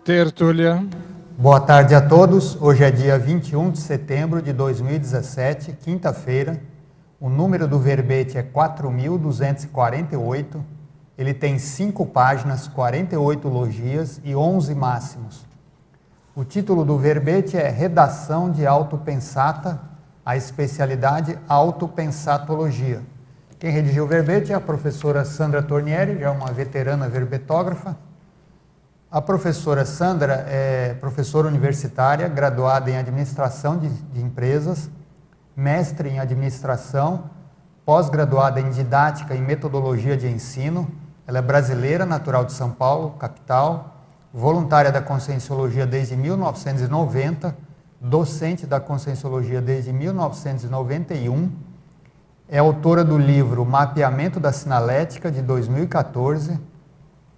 Tertúlia. Boa tarde a todos. Hoje é dia 21 de setembro de 2017, quinta-feira. O número do verbete é 4.248. Ele tem 5 páginas, 48 logias e 11 máximos. O título do verbete é Redação de Autopensata, a especialidade Autopensatologia. Quem redigiu o verbete é a professora Sandra Tornieri, já uma veterana verbetógrafa. A professora Sandra é professora universitária, graduada em Administração de Empresas, mestre em Administração, pós-graduada em Didática e Metodologia de Ensino. Ela é brasileira, natural de São Paulo, capital, voluntária da Conscienciologia desde 1990, docente da Conscienciologia desde 1991, é autora do livro Mapeamento da Sinalética, de 2014,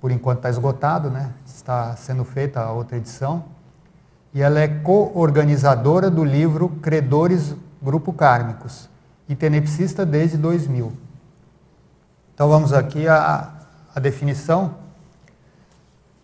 por enquanto está esgotado, né? Está sendo feita a outra edição, e ela é co-organizadora do livro Credores Grupo Kármicos, e tenepsista desde 2000. Então vamos aqui à definição.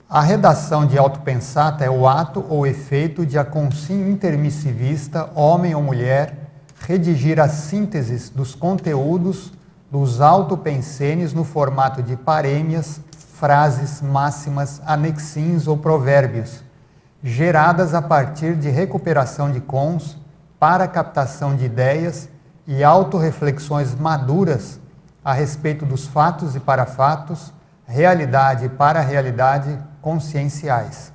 A redação de autopensata é o ato ou efeito de a consciência intermissivista, homem ou mulher, redigir as sínteses dos conteúdos dos autopensenes no formato de parêmias, frases, máximas, anexins ou provérbios, geradas a partir de recuperação de cons, para captação de ideias e autorreflexões maduras a respeito dos fatos e parafatos, realidade e para-realidade conscienciais.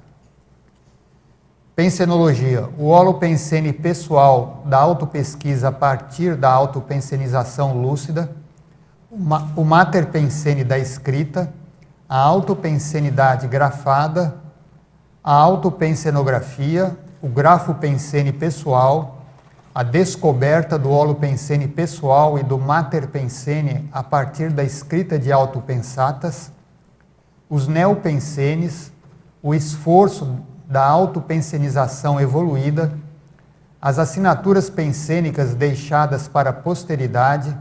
Pensenologia. O holopensene pessoal da autopesquisa a partir da autopensenização lúcida, o materpensene da escrita, a autopensenidade grafada, a autopensenografia, o grafopensene pessoal, a descoberta do holopensene pessoal e do materpensene a partir da escrita de autopensatas, os neopensenes, o esforço da autopensenização evoluída, as assinaturas pensênicas deixadas para a posteridade,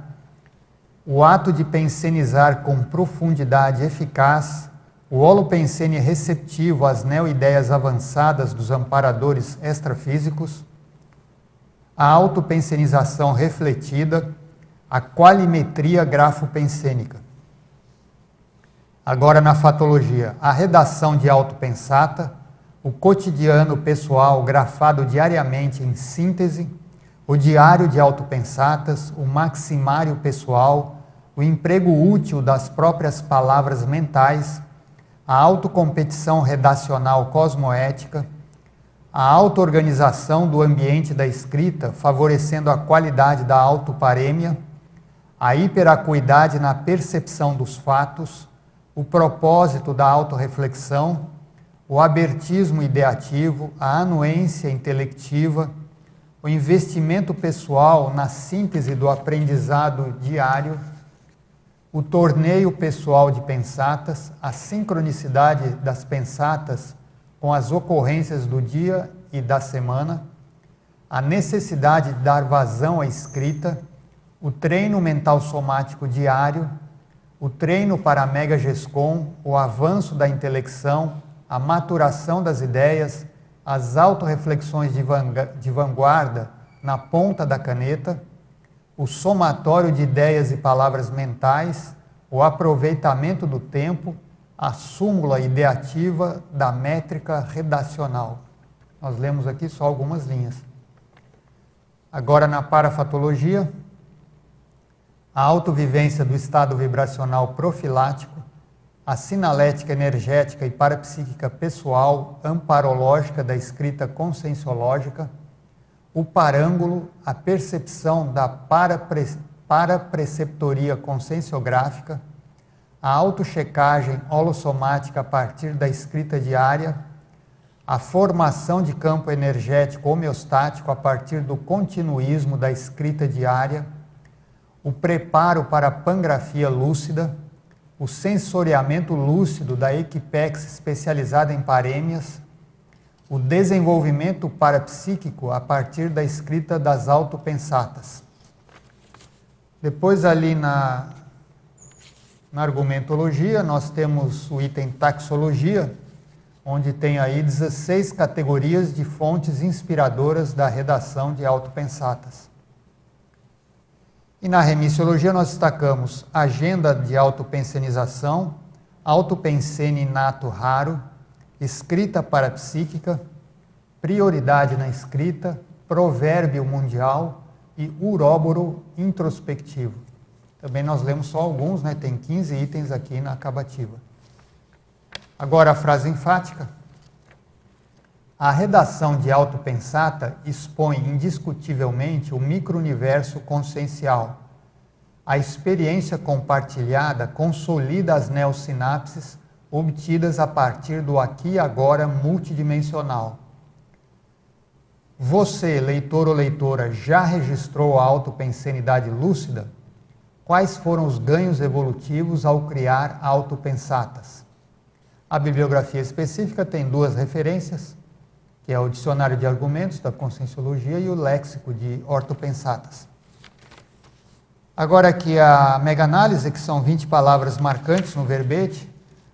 o ato de pensenizar com profundidade eficaz, o holopensene receptivo às neoideias avançadas dos amparadores extrafísicos, a autopensenização refletida, a qualimetria grafopensênica. Agora na fatologia, a redação de autopensata, o cotidiano pessoal grafado diariamente em síntese, o diário de autopensatas, o maximário pessoal, o emprego útil das próprias palavras mentais, a autocompetição redacional cosmoética, a auto-organização do ambiente da escrita, favorecendo a qualidade da autoparêmia, a hiperacuidade na percepção dos fatos, o propósito da autorreflexão, o abertismo ideativo, a anuência intelectiva, o investimento pessoal na síntese do aprendizado diário, o torneio pessoal de pensatas, a sincronicidade das pensatas com as ocorrências do dia e da semana, a necessidade de dar vazão à escrita, o treino mental somático diário, o treino para a Mega GESCOM, o avanço da intelecção, a maturação das ideias, as autorreflexões de vanguarda na ponta da caneta, o somatório de ideias e palavras mentais, o aproveitamento do tempo, a súmula ideativa da métrica redacional. Nós lemos aqui só algumas linhas. Agora na parafatologia, a autovivência do estado vibracional profilático, a sinalética energética e parapsíquica pessoal amparológica da escrita conscienciológica, o parângulo, a percepção da parapreceptoria conscienciográfica, a autochecagem holossomática a partir da escrita diária, a formação de campo energético homeostático a partir do continuismo da escrita diária, o preparo para a pangrafia lúcida, o sensoriamento lúcido da Equipex especializada em parêmias, o desenvolvimento parapsíquico a partir da escrita das autopensatas. Depois ali na argumentologia, nós temos o item taxologia, onde tem aí 16 categorias de fontes inspiradoras da redação de autopensatas. E na remissiologia nós destacamos agenda de autopensenização, autopensene inato raro, escrita parapsíquica, prioridade na escrita, provérbio mundial e uróboro introspectivo. Também nós lemos só alguns, né? Tem 15 itens aqui na acabativa. Agora a frase enfática. A redação de autopensata expõe indiscutivelmente o micro-universo consciencial. A experiência compartilhada consolida as neossinapses obtidas a partir do aqui e agora multidimensional. Você, leitor ou leitora, já registrou a autopensenidade lúcida? Quais foram os ganhos evolutivos ao criar autopensatas? A bibliografia específica tem 2 referências, que é o Dicionário de Argumentos da Conscienciologia e o Léxico de Ortopensatas. Agora aqui a mega-análise, que são 20 palavras marcantes no verbete.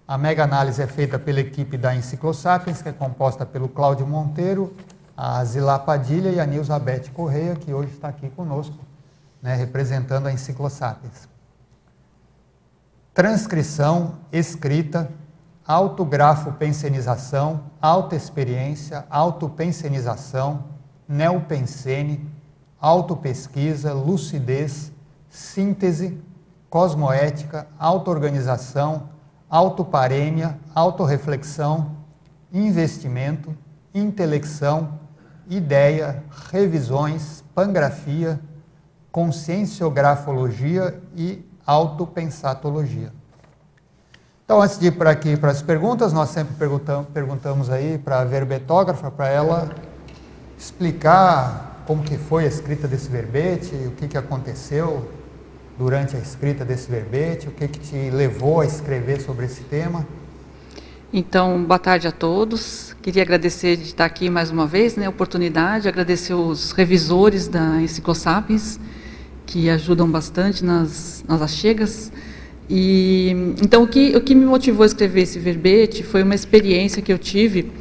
A mega-análise é feita pela equipe da Enciclosapiens, que é composta pelo Cláudio Monteiro, a Zilá Padilha e a Nilzabeth Correia, que hoje está aqui conosco, né, representando a Enciclosapiens. Transcrição, escrita, autografopensenização, autoexperiência, autopensenização, neopensene, autopesquisa, lucidez, síntese, cosmoética, autoorganização, autoparêmia, autorreflexão, investimento, intelecção, ideia, revisões, pangrafia, conscienciografologia e autopensatologia. Então, antes de ir para aqui para as perguntas, nós sempre perguntamos aí para a verbetógrafa, para ela explicar como que foi a escrita desse verbete, o que aconteceu durante a escrita desse verbete, o que te levou a escrever sobre esse tema. Então, boa tarde a todos. Queria agradecer de estar aqui mais uma vez, né, a oportunidade, agradecer os revisores da Enciclosapiens, que ajudam bastante nas achegas. Então, o que me motivou a escrever esse verbete foi uma experiência que eu tive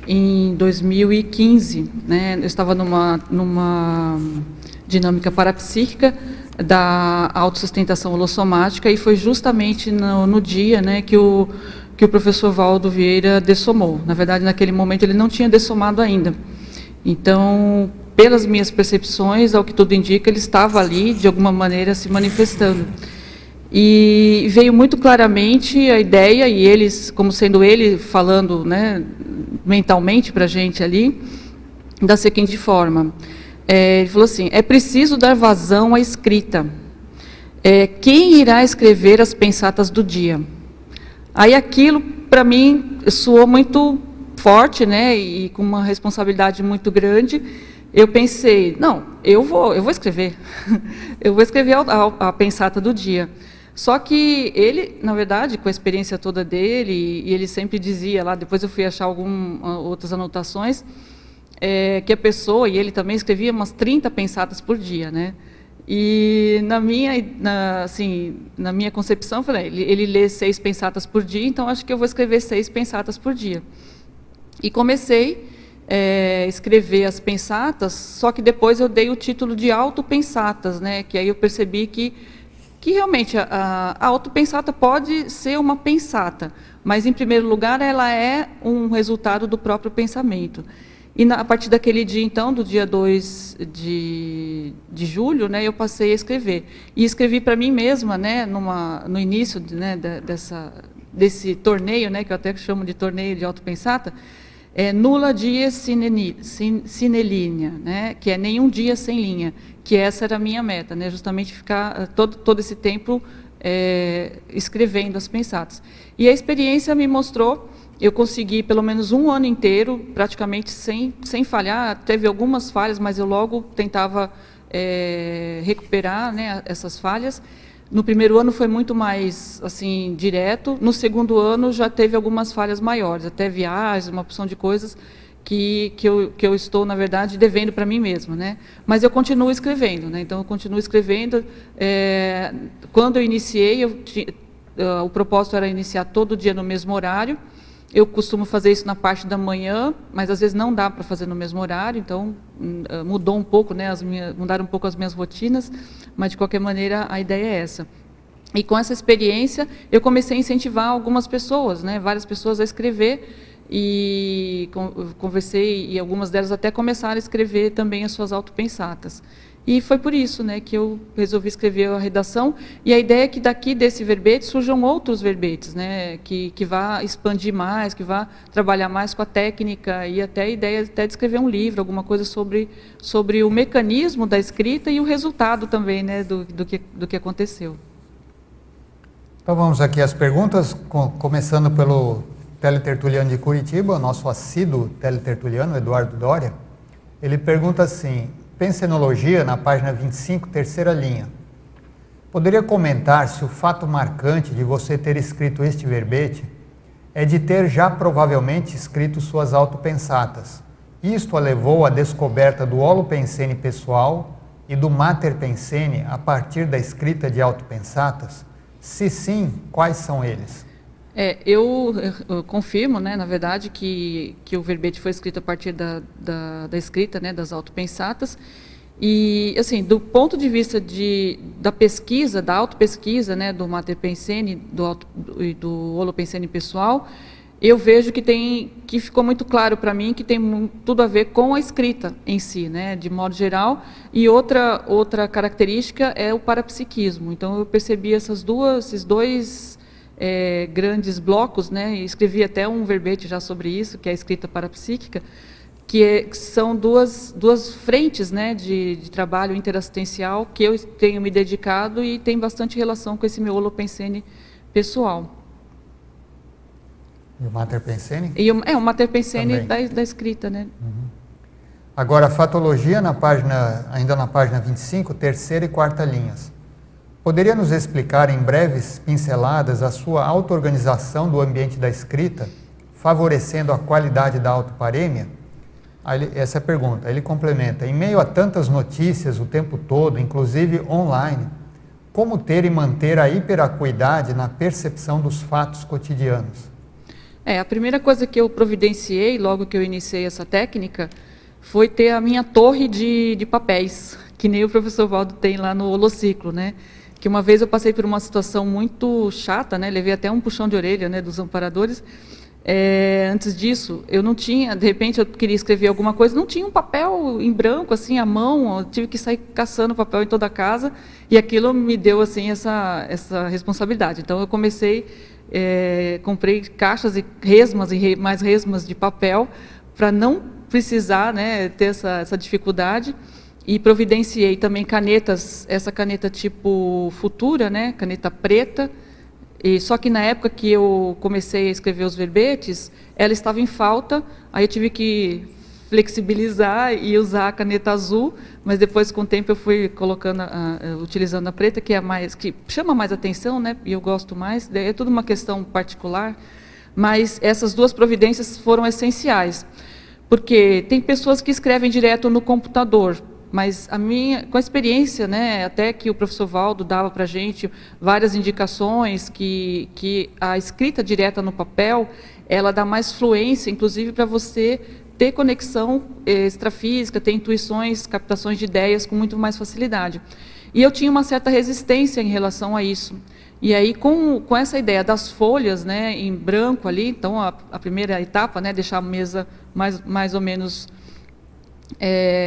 em 2015. Né? Eu estava numa dinâmica parapsíquica da autossustentação holossomática e foi justamente no dia, né, que o professor Valdo Vieira dessomou. Na verdade, naquele momento ele não tinha dessomado ainda. Então, pelas minhas percepções, ao que tudo indica, ele estava ali, de alguma maneira, se manifestando. E veio muito claramente a ideia, e eles, como sendo ele falando, né, mentalmente para a gente ali, da seguinte forma. Ele falou assim, é preciso dar vazão à escrita. Quem irá escrever as pensatas do dia? Aí aquilo, para mim, soou muito forte, né, e com uma responsabilidade muito grande. Eu pensei, não, eu vou escrever. Eu vou escrever a pensata do dia. Só que ele, na verdade, com a experiência toda dele, e ele sempre dizia lá, depois eu fui achar outras anotações, que a pessoa, e ele também escrevia umas 30 pensatas por dia, né? E na minha concepção, eu falei, ele lê 6 pensatas por dia, então acho que eu vou escrever 6 pensatas por dia. E comecei a escrever as pensatas, só que depois eu dei o título de autopensatas, né? Que aí eu percebi que realmente a autopensata pode ser uma pensata, mas, em primeiro lugar, ela é um resultado do próprio pensamento. E a partir daquele dia, então, do dia 2 de julho, né, eu passei a escrever. E escrevi para mim mesma, né, no início, né, desse torneio, né, que eu até chamo de torneio de autopensata, nulla die sine linea, né, que é nenhum dia sem linha, que essa era a minha meta, né, justamente ficar todo esse tempo escrevendo as pensatas. E a experiência me mostrou, eu consegui pelo menos um ano inteiro, praticamente sem falhar, teve algumas falhas, mas eu logo tentava recuperar, né, essas falhas. No primeiro ano foi muito mais assim direto, no segundo ano já teve algumas falhas maiores, até viagens, uma opção de coisas que eu estou, na verdade, devendo para mim mesma, né? Mas eu continuo escrevendo, né? Então eu continuo escrevendo. Quando eu iniciei, o propósito era iniciar todo dia no mesmo horário, Eu costumo fazer isso na parte da manhã, mas às vezes não dá para fazer no mesmo horário, então mudou um pouco, né, mudaram um pouco as minhas rotinas, mas de qualquer maneira a ideia é essa. E com essa experiência eu comecei a incentivar algumas pessoas, né, várias pessoas a escrever, e conversei, e algumas delas até começaram a escrever também as suas autopensatas. E foi por isso, né, que eu resolvi escrever a redação, e a ideia é que daqui desse verbete surjam outros verbetes, né, que vá expandir mais, que vá trabalhar mais com a técnica, e até a ideia até de escrever um livro, alguma coisa sobre o mecanismo da escrita e o resultado também, né, do que aconteceu. Então vamos aqui às perguntas, começando pelo teletertuliano de Curitiba, o nosso assíduo teletertuliano, Eduardo Doria. Ele pergunta assim: Pensenologia, na página 25, terceira linha. Poderia comentar se o fato marcante de você ter escrito este verbete é de ter já provavelmente escrito suas autopensatas. Isto a levou à descoberta do holopensene pessoal e do mater pensene a partir da escrita de autopensatas? Se sim, quais são eles? Eu confirmo, né, na verdade, que o verbete foi escrito a partir da escrita, né, das autopensatas. E, assim, do ponto de vista da pesquisa, da autopesquisa, né, do mater pensene e do holopensene pessoal, eu vejo que ficou muito claro para mim que tem tudo a ver com a escrita em si, né, de modo geral. E outra característica é o parapsiquismo. Então, eu percebi esses dois grandes blocos, né, e escrevi até um verbete já sobre isso, que é a escrita parapsíquica, que são duas frentes, né, de trabalho interassistencial que eu tenho me dedicado e tem bastante relação com esse meu holopensene pessoal. E o mater pensene? O mater pensene da escrita, né? Uhum. Agora, fatologia, ainda na página 25, terceira e quarta linhas. Poderia nos explicar em breves pinceladas a sua auto-organização do ambiente da escrita, favorecendo a qualidade da autoparêmia? Essa é a pergunta. Ele complementa: em meio a tantas notícias o tempo todo, inclusive online, como ter e manter a hiperacuidade na percepção dos fatos cotidianos? A primeira coisa que eu providenciei, logo que eu iniciei essa técnica, foi ter a minha torre de papéis, que nem o professor Valdo tem lá no Holociclo, né? Que uma vez eu passei por uma situação muito chata, né? Levei até um puxão de orelha, né, dos amparadores. Antes disso, eu não tinha, de repente eu queria escrever alguma coisa, não tinha um papel em branco, assim, à mão, eu tive que sair caçando papel em toda a casa, e aquilo me deu, assim, essa responsabilidade. Então, eu comecei, comprei caixas e resmas, e mais resmas de papel, para não precisar, né, ter essa dificuldade. E providenciei também canetas, essa caneta tipo Futura, né, caneta preta, só que na época que eu comecei a escrever os verbetes, ela estava em falta, aí eu tive que flexibilizar e usar a caneta azul, mas depois, com o tempo, eu fui utilizando a preta, que chama mais atenção, né, e eu gosto mais, é tudo uma questão particular, mas essas duas providências foram essenciais, porque tem pessoas que escrevem direto no computador, mas com a experiência, né, até que o professor Valdo dava para a gente várias indicações que a escrita direta no papel, ela dá mais fluência, inclusive para você ter conexão extrafísica, ter intuições, captações de ideias com muito mais facilidade. E eu tinha uma certa resistência em relação a isso. E aí, com essa ideia das folhas, né, em branco ali, então a primeira etapa, né, deixar a mesa mais ou menos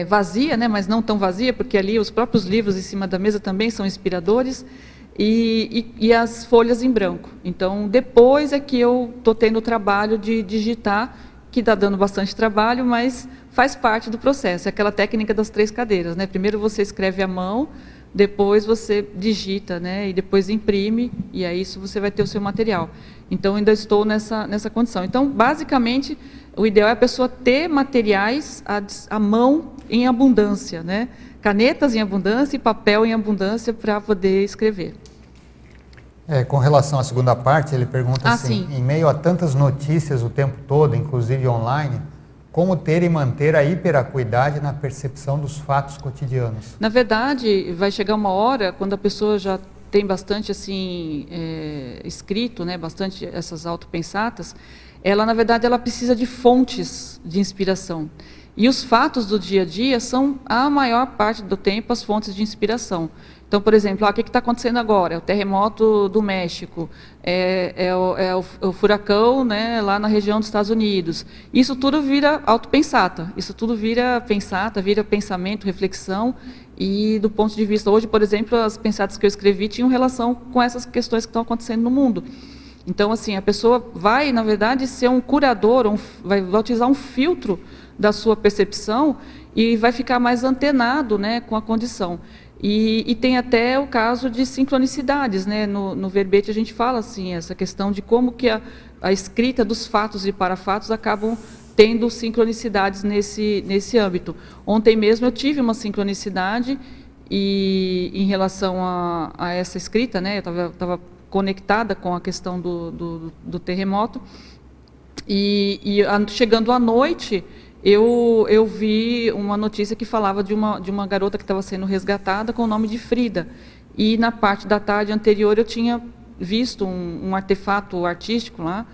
vazia, né, mas não tão vazia, porque ali os próprios livros em cima da mesa também são inspiradores, e as folhas em branco. Então, depois é que eu estou tendo o trabalho de digitar, que está dando bastante trabalho, mas faz parte do processo. É aquela técnica das 3 cadeiras, né? Primeiro você escreve à mão, depois você digita, né, e depois imprime, e aí isso você vai ter o seu material. Então, ainda estou nessa condição. Então, basicamente, o ideal é a pessoa ter materiais à mão em abundância, né? Canetas em abundância e papel em abundância para poder escrever. Com relação à segunda parte, ele pergunta assim, em meio a tantas notícias o tempo todo, inclusive online, como ter e manter a hiperacuidade na percepção dos fatos cotidianos? Na verdade, vai chegar uma hora, quando a pessoa já tem bastante assim, escrito, né, bastante essas autopensatas, ela, na verdade, ela precisa de fontes de inspiração. E os fatos do dia a dia são, a maior parte do tempo, as fontes de inspiração. Então, por exemplo, o que está acontecendo agora? É o terremoto do México, é o furacão, né, lá na região dos Estados Unidos. Isso tudo vira autopensata, isso tudo vira pensata, vira pensamento, reflexão. E do ponto de vista, hoje, por exemplo, as pensatas que eu escrevi tinham relação com essas questões que estão acontecendo no mundo. Então, assim, a pessoa vai, na verdade, ser um curador, vai utilizar um filtro da sua percepção e vai ficar mais antenado, né, com a condição. E tem até o caso de sincronicidades, né? No verbete a gente fala assim, essa questão de como que a escrita dos fatos e parafatos acabam tendo sincronicidades nesse âmbito. Ontem mesmo eu tive uma sincronicidade em relação a essa escrita, né? Eu estava conectada com a questão do terremoto, chegando à noite, eu vi uma notícia que falava de uma garota que estava sendo resgatada com o nome de Frida. E na parte da tarde anterior eu tinha visto um artefato artístico lá,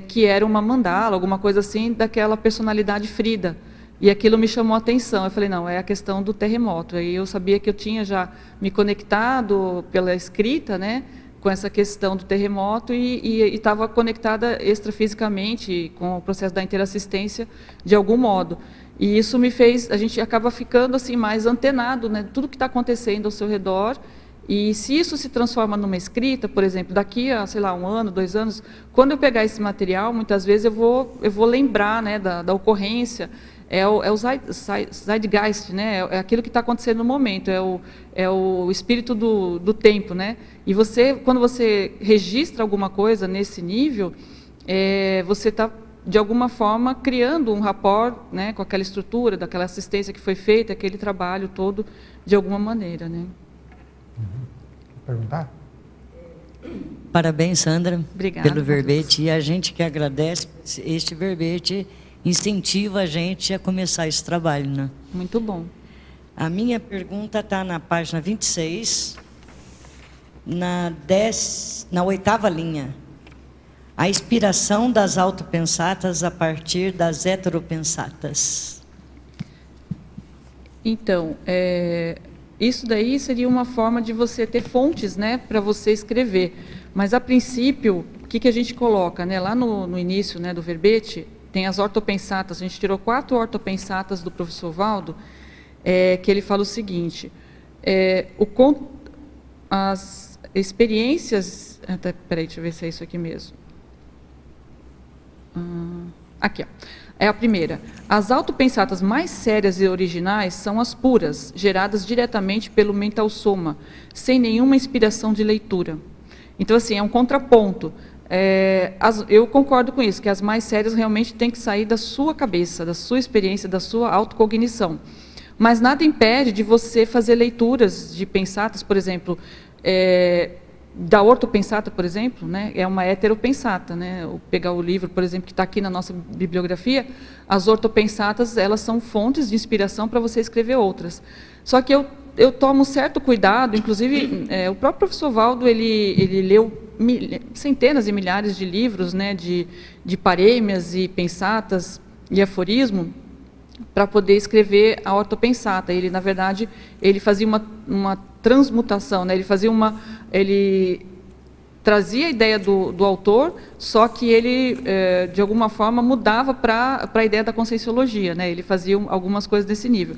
que era uma mandala, alguma coisa assim, daquela personalidade Frida. E aquilo me chamou a atenção. Eu falei, não, é a questão do terremoto. Aí eu sabia que eu tinha já me conectado pela escrita, né, com essa questão do terremoto e estava conectada extrafisicamente com o processo da interassistência de algum modo. E isso me fez, a gente acaba ficando assim mais antenado, né, tudo que está acontecendo ao seu redor. E se isso se transforma numa escrita, por exemplo, daqui a, sei lá, 1 ano, 2 anos, quando eu pegar esse material, muitas vezes eu vou lembrar, né, da ocorrência. É o zeitgeist, né? É aquilo que está acontecendo no momento, é o espírito do tempo, né? E quando você registra alguma coisa nesse nível, você está, de alguma forma, criando um rapport, né, com aquela estrutura, daquela assistência que foi feita, aquele trabalho todo, de alguma maneira, né? Quer perguntar? Parabéns, Sandra. Obrigada, pelo verbete. E a gente que agradece, este verbete incentiva a gente a começar esse trabalho, né? Muito bom. A minha pergunta está na página 26, na 8ª linha. A inspiração das autopensatas a partir das heteropensatas. Então, isso daí seria uma forma de você ter fontes, né, para você escrever. Mas, a princípio, o que a gente coloca, né, lá no início, né, do verbete, tem as ortopensatas. A gente tirou 4 ortopensatas do professor Valdo, que ele fala o seguinte, as experiências... Peraí, deixa eu ver se é isso aqui mesmo. Aqui, ó. É a primeira. As autopensatas mais sérias e originais são as puras, geradas diretamente pelo mental soma, sem nenhuma inspiração de leitura. Então, assim, é um contraponto. Eu concordo com isso, que as mais sérias realmente têm que sair da sua cabeça, da sua experiência, da sua autocognição. Mas nada impede de você fazer leituras de pensatas, por exemplo, da ortopensata, por exemplo, né, é uma heteropensata, né? Pegar o livro, por exemplo, que está aqui na nossa bibliografia, as ortopensatas, elas são fontes de inspiração para você escrever outras. Só que eu tomo certo cuidado, inclusive, o próprio professor Valdo, ele leu centenas e milhares de livros, né, de parêmias e pensatas e aforismo, para poder escrever a ortopensata. Ele, na verdade, ele fazia uma transmutação, né? Ele trazia a ideia do autor, só que ele, de alguma forma, mudava para a ideia da conscienciologia, né? Ele fazia algumas coisas desse nível.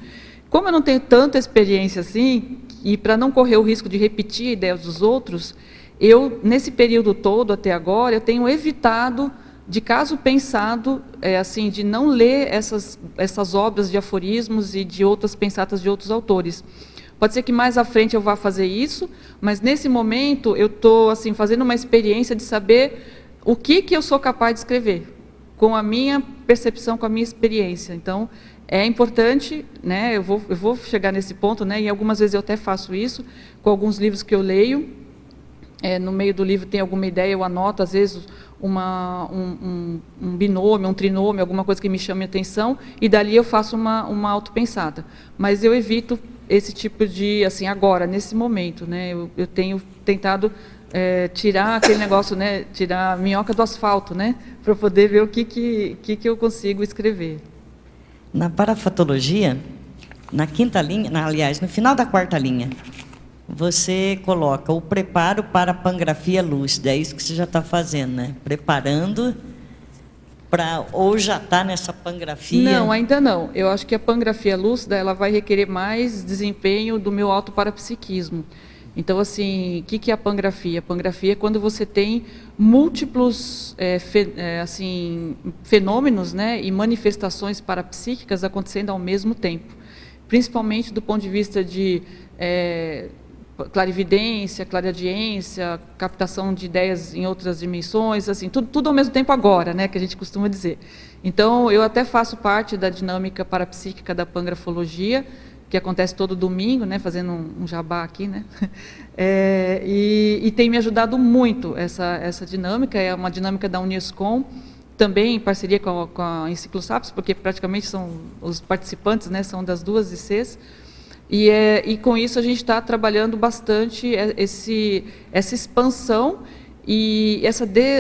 Como eu não tenho tanta experiência assim, e para não correr o risco de repetir a ideia dos outros, nesse período todo, até agora, eu tenho evitado, de caso pensado, assim, de não ler essas obras de aforismos e de outras pensatas de outros autores. Pode ser que mais à frente eu vá fazer isso, mas nesse momento eu estou assim, fazendo uma experiência de saber o que eu sou capaz de escrever, com a minha percepção, com a minha experiência. Então, é importante, né, eu vou chegar nesse ponto, né, e algumas vezes eu até faço isso, com alguns livros que eu leio, no meio do livro tem alguma ideia, eu anoto, às vezes, um binômio, um trinômio, alguma coisa que me chame a atenção, e dali eu faço uma autopensada. Mas eu evito esse tipo de, assim, agora, nesse momento, né, eu tenho tentado tirar aquele negócio, né, tirar a minhoca do asfalto, né, para poder ver o que eu consigo escrever. Na parafatologia, na quinta linha, aliás, no final da quarta linha, você coloca o preparo para a pangrafia lúcida. É isso que você já está fazendo, né? Preparando para... Ou já está nessa pangrafia? Não, ainda não. Eu acho que a pangrafia lúcida ela vai requerer mais desempenho do meu autoparapsiquismo. Então, assim, o que é a pangrafia? A pangrafia é quando você tem múltiplos assim, fenômenos, né, e manifestações parapsíquicas acontecendo ao mesmo tempo. Principalmente do ponto de vista de clarividência, clareaudiência, captação de ideias em outras dimensões, assim, tudo ao mesmo tempo agora, né, que a gente costuma dizer. Então, eu até faço parte da dinâmica parapsíquica da pangrafologia, que acontece todo domingo, né, fazendo um jabá aqui, né, e tem me ajudado muito essa dinâmica, é uma dinâmica da Unescom, também em parceria com a Enciclosapiens, porque praticamente são os participantes, né, são das duas ICs, e com isso a gente está trabalhando bastante essa expansão e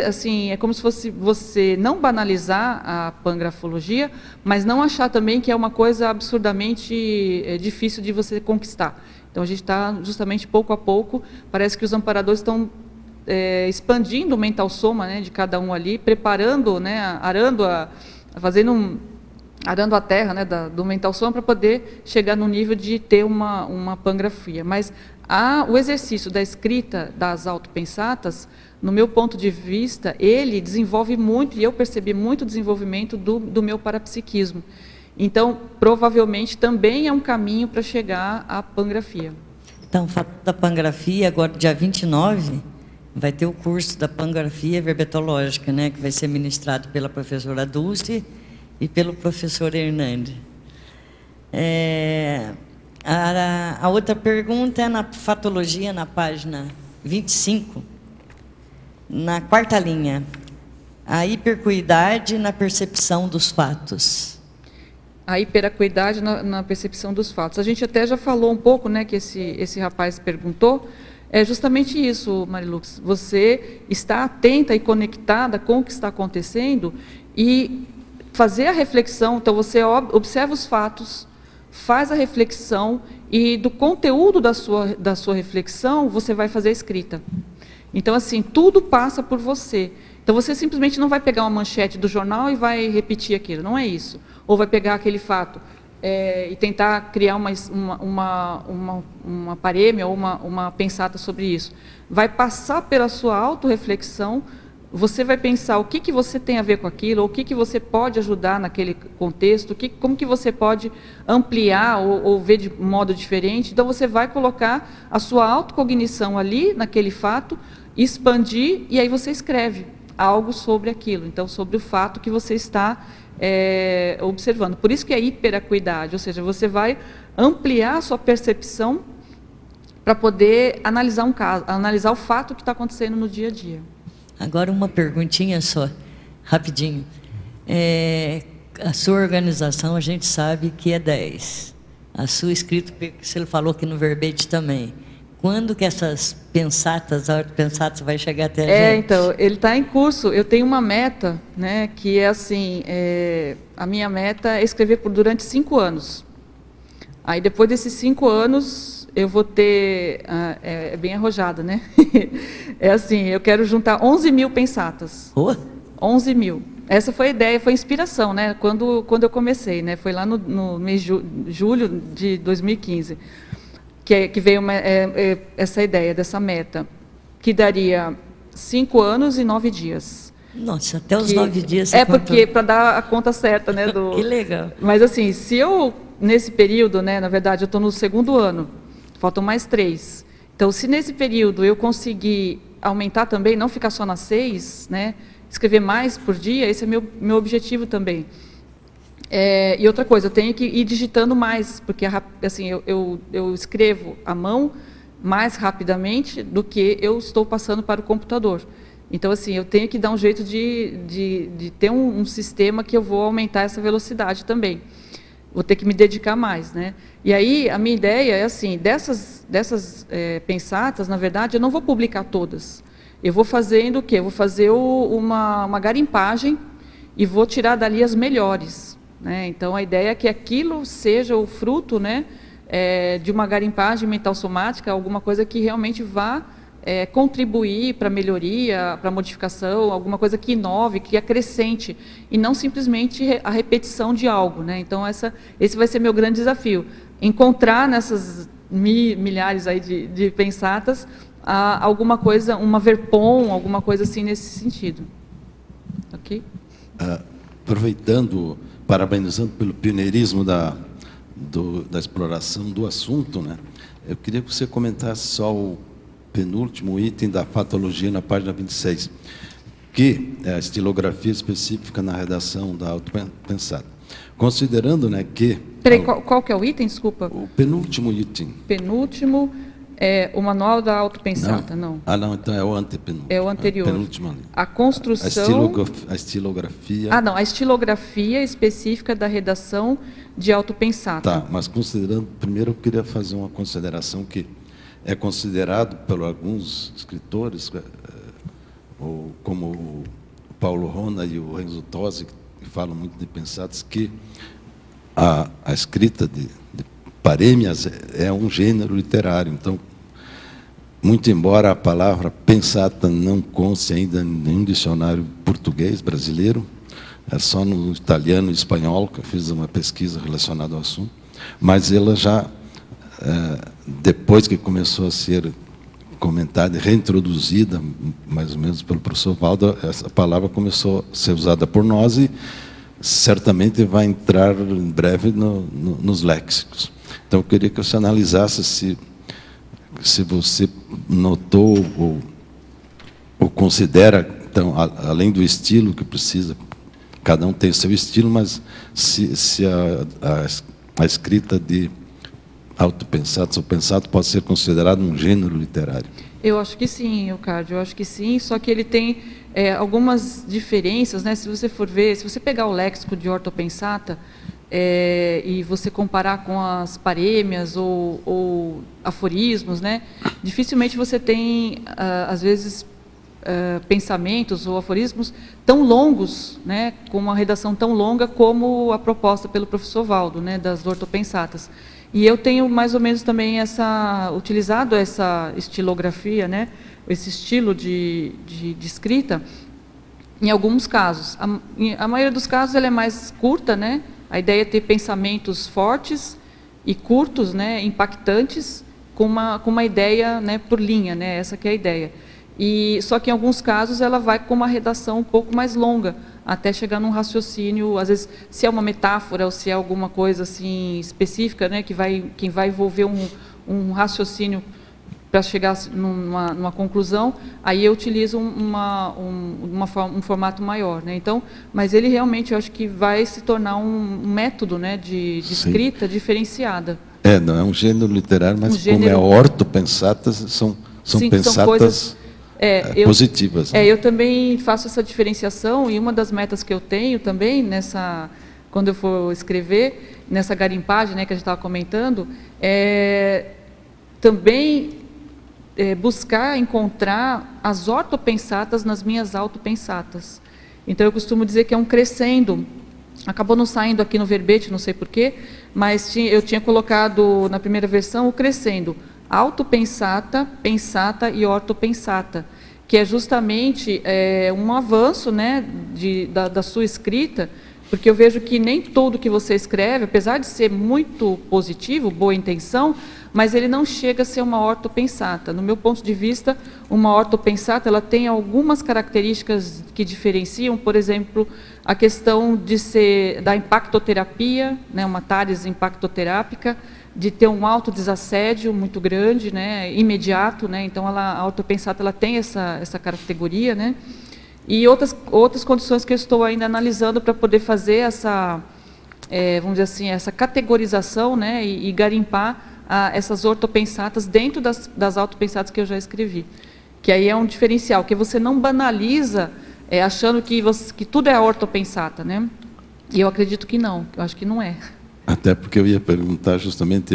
assim, é como se fosse você não banalizar a pangrafologia, mas não achar também que é uma coisa absurdamente difícil de você conquistar. Então a gente está justamente pouco a pouco, parece que os amparadores estão expandindo o mental soma, né, de cada um ali, preparando, né, arando a terra, né, do mental soma para poder chegar no nível de ter uma pangrafia. Mas o exercício da escrita das autopensatas, no meu ponto de vista, ele desenvolve muito, e eu percebi muito desenvolvimento do meu parapsiquismo. Então, provavelmente, também é um caminho para chegar à pangrafia. Então, da pangrafia, agora dia 29, vai ter o curso da pangrafia verbetológica, né, que vai ser ministrado pela professora Dulce e pelo professor Hernande. A outra pergunta é na fatologia, na página 25, na quarta linha. A hiperacuidade na percepção dos fatos. A hiperacuidade na percepção dos fatos. A gente até já falou um pouco, né, que esse rapaz perguntou. É justamente isso, Marilux. Você está atenta e conectada com o que está acontecendo e fazer a reflexão. Então, você observa os fatos, faz a reflexão e do conteúdo da sua reflexão, você vai fazer a escrita. Então, assim, tudo passa por você. Então, você simplesmente não vai pegar uma manchete do jornal e vai repetir aquilo, não é isso. Ou vai pegar aquele fato e tentar criar uma parêmia ou uma pensata sobre isso. Vai passar pela sua autorreflexão, você vai pensar o que você tem a ver com aquilo, ou o que você pode ajudar naquele contexto, como que você pode ampliar ou ver de modo diferente. Então, você vai colocar a sua autocognição ali, naquele fato, expandir, e aí você escreve algo sobre aquilo, então, sobre o fato que você está observando. Por isso que é hiperacuidade, ou seja, você vai ampliar a sua percepção para poder analisar um caso, analisar o fato que está acontecendo no dia a dia. Agora uma perguntinha só, rapidinho. A sua organização, a gente sabe que é 10. A sua escrita, você falou aqui no verbete também. Quando que essas pensatas vai chegar até a gente? Então, ele está em curso. Eu tenho uma meta, né, que é assim, a minha meta é escrever durante 5 anos. Aí, depois desses 5 anos, eu vou ter... é bem arrojada, né? É assim, eu quero juntar 11.000 pensatas. 11 mil. Essa foi a ideia, foi a inspiração, né? Quando eu comecei, né? Foi lá no mês de julho de 2015. Que veio essa ideia, dessa meta, que daria 5 anos e 9 dias. Nossa, até os 9 dias você porque para dar a conta certa, né? Que legal. Mas assim, se eu, nesse período, né, na verdade, eu estou no 2º ano, faltam mais 3. Então, se nesse período eu conseguir aumentar também, não ficar só nas 6, né, escrever mais por dia, esse é meu objetivo também. E outra coisa, eu tenho que ir digitando mais, porque assim, eu escrevo à mão mais rapidamente do que eu estou passando para o computador. Então, assim, eu tenho que dar um jeito de ter um sistema que eu vou aumentar essa velocidade também. Vou ter que me dedicar mais, né? E aí, a minha ideia é assim, dessas pensatas, na verdade, eu não vou publicar todas. Eu vou fazendo o quê? Eu vou fazer uma garimpagem e vou tirar dali as melhores, né? Então, a ideia é que aquilo seja o fruto, né, de uma garimpagem mental somática, alguma coisa que realmente vá contribuir para a melhoria, para a modificação, alguma coisa que inove, que acrescente, e não simplesmente a repetição de algo, né? Então, esse vai ser meu grande desafio, encontrar nessas milhares aí de pensatas alguma coisa, uma verpom, alguma coisa assim nesse sentido. Ok? Aproveitando, parabenizando pelo pioneirismo da exploração do assunto, né? Eu queria que você comentasse só o penúltimo item da patologia na página 26, que é a estilografia específica na redação da autopensada. Considerando, né, que... Peraí, qual que é o item, desculpa? O penúltimo item. Penúltimo é o manual da autopensata, não. Não, então é o antepenúltimo. É o anterior. Penúltimo ali. A construção... A estilografia... não, a estilografia específica da redação de autopensata. Tá, mas considerando... Primeiro eu queria fazer uma consideração que é considerado por alguns escritores, como o Paulo Rona e o Renzo Tosi, que falam muito de pensatas, que a escrita de parêmias é um gênero literário. Então, muito embora a palavra pensata não conste ainda em nenhum dicionário português brasileiro, é só no italiano e espanhol, que eu fiz uma pesquisa relacionada ao assunto, mas ela já, depois que começou a ser comentada e reintroduzida, mais ou menos pelo professor Valdo, essa palavra começou a ser usada por nós e certamente vai entrar em breve nos léxicos. Então, eu queria que você analisasse se você notou ou considera, então, além do estilo que precisa, cada um tem o seu estilo, mas se a escrita de autopensados ou pensado pode ser considerado um gênero literário. Eu acho que sim, Eucádio, eu acho que sim, só que ele tem algumas diferenças, né? Se você for ver, se você pegar o léxico de ortopensata e você comparar com as parêmias ou aforismos, né? Dificilmente você tem, às vezes, pensamentos ou aforismos tão longos, né? Com uma redação tão longa como a proposta pelo professor Valdo, né? Das ortopensatas. E eu tenho mais ou menos também utilizado essa estilografia, né, esse estilo de escrita, em alguns casos. A maioria dos casos ela é mais curta, né? A ideia é ter pensamentos fortes e curtos, né, impactantes, com uma ideia, né, por linha, né? Essa que é a ideia. Só que em alguns casos ela vai com uma redação um pouco mais longa, até chegar num raciocínio, às vezes, se é uma metáfora ou se é alguma coisa assim específica, né, que vai envolver um raciocínio para chegar numa conclusão, aí eu utilizo um formato maior, né? Então, mas ele realmente, eu acho que vai se tornar um método, né, de escrita diferenciada. Não é um gênero literário, mas como é ortopensatas, são pensatas... São coisas, positivas. Eu também faço essa diferenciação, e uma das metas que eu tenho também, quando eu for escrever, nessa garimpagem, né, que a gente estava comentando, também buscar encontrar as ortopensatas nas minhas autopensatas. Então, eu costumo dizer que é um crescendo. Acabou não saindo aqui no verbete, não sei porquê, mas eu tinha colocado na primeira versão o crescendo. Autopensata, pensata e ortopensata, que é justamente um avanço, né, da sua escrita, porque eu vejo que nem tudo que você escreve, apesar de ser muito positivo, boa intenção, mas ele não chega a ser uma ortopensata. No meu ponto de vista, uma ortopensata ela tem algumas características que diferenciam, por exemplo, a questão da impactoterapia, né, uma TARES impactoterápica, de ter um autodesassédio muito grande, né, imediato, né, então a ortopensata ela tem essa categoria, né, e outras condições que eu estou ainda analisando para poder fazer vamos dizer assim, essa categorização, né, e garimpar essas ortopensatas dentro das autopensatas que eu já escrevi, que aí é um diferencial, que você não banaliza achando que tudo é ortopensata, né, e eu acredito que não, eu acho que não é. Até porque eu ia perguntar justamente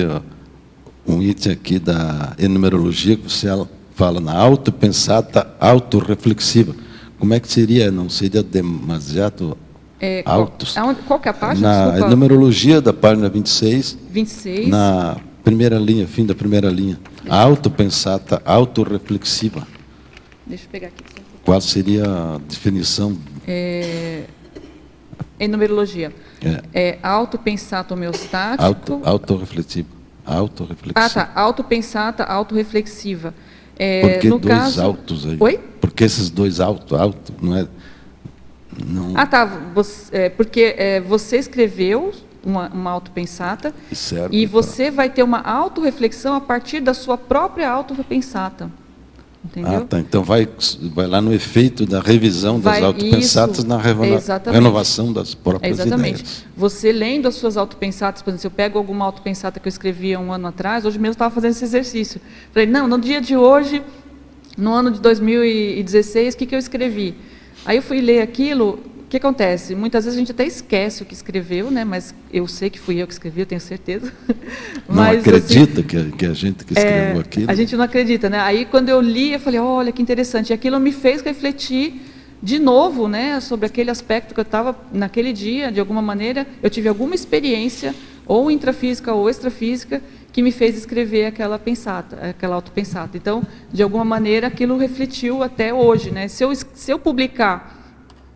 um item aqui da enumerologia, que você fala na autopensata, autorreflexiva. Como é que seria? Não seria demasiado altos? Qual que é a página? Na numerologia da página 26, 26. Na primeira linha, fim da primeira linha. A autopensata, autorreflexiva. Deixa eu pegar aqui. Qual seria a definição? Em numerologia. Autopensata homeostático. Autorreflexiva. Ah, tá. Autopensata, autorreflexiva. Por que no dois caso... altos aí? Oi? Por que esses dois alto, não é? Não... Ah, tá. Porque você escreveu uma autopensata e você vai ter uma autorreflexão a partir da sua própria autorreflexata. Entendeu? Ah, tá. Então vai lá no efeito da revisão das autopensatas na renovação das próprias ideias. Você lendo as suas autopensatas, por exemplo, se eu pego alguma autopensata que eu escrevi há um ano atrás, hoje mesmo estava fazendo esse exercício. Falei, não, no dia de hoje, no ano de 2016, o que eu escrevi? Aí eu fui ler aquilo, o que acontece? Muitas vezes a gente até esquece o que escreveu, né? Mas eu sei que fui eu que escrevi, eu tenho certeza. Não acredita assim, que a gente que escreveu aquilo? A gente não acredita, né? Aí quando eu li, eu falei, olha que interessante. E aquilo me fez refletir de novo, né? Sobre aquele aspecto que eu estava naquele dia, de alguma maneira, eu tive alguma experiência, ou intrafísica ou extrafísica, que me fez escrever aquela autopensata. Então, de alguma maneira, aquilo refletiu até hoje, né? Se eu publicar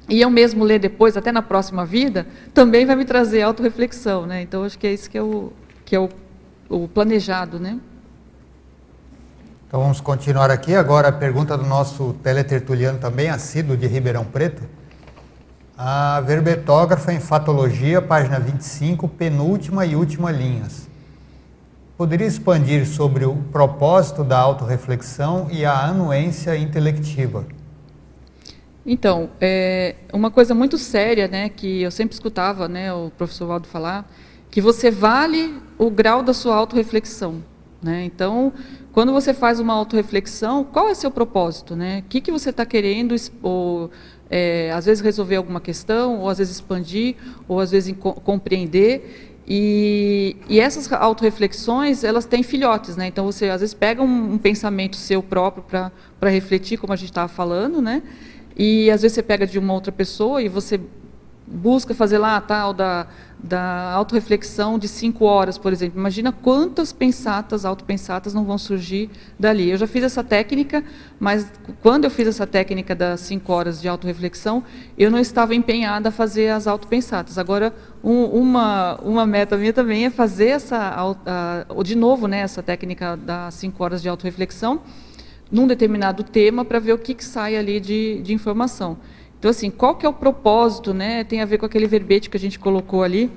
e eu mesmo ler depois, até na próxima vida, também vai me trazer autorreflexão, né? Então, acho que é isso que é o planejado, né? Então, vamos continuar aqui. Agora, a pergunta do nosso teletertuliano também, assíduo de Ribeirão Preto. A verbetógrafa em Fatologia, página 25, penúltima e última linhas. Poderia expandir sobre o propósito da autorreflexão e a anuência intelectiva? Então, uma coisa muito séria, né, que eu sempre escutava, né, o professor Waldo falar, que você vale o grau da sua autorreflexão, né? Então, quando você faz uma autorreflexão, qual é seu propósito, né? O que você está querendo, ou, às vezes resolver alguma questão, ou às vezes expandir, ou às vezes compreender. E essas autorreflexões, elas têm filhotes, né? Então, você às vezes pega um pensamento seu próprio para refletir, como a gente estava falando, né? E às vezes você pega de uma outra pessoa e você busca fazer lá a tal da autorreflexão de 5 horas, por exemplo. Imagina quantas autopensatas não vão surgir dali. Eu já fiz essa técnica, mas quando eu fiz essa técnica das 5 horas de autorreflexão, eu não estava empenhada a fazer as autopensatas. Agora, uma meta minha também é fazer de novo, né, essa técnica das 5 horas de autorreflexão, num determinado tema, para ver o que sai ali de informação. Então, assim, qual que é o propósito, né? Tem a ver com aquele verbete que a gente colocou ali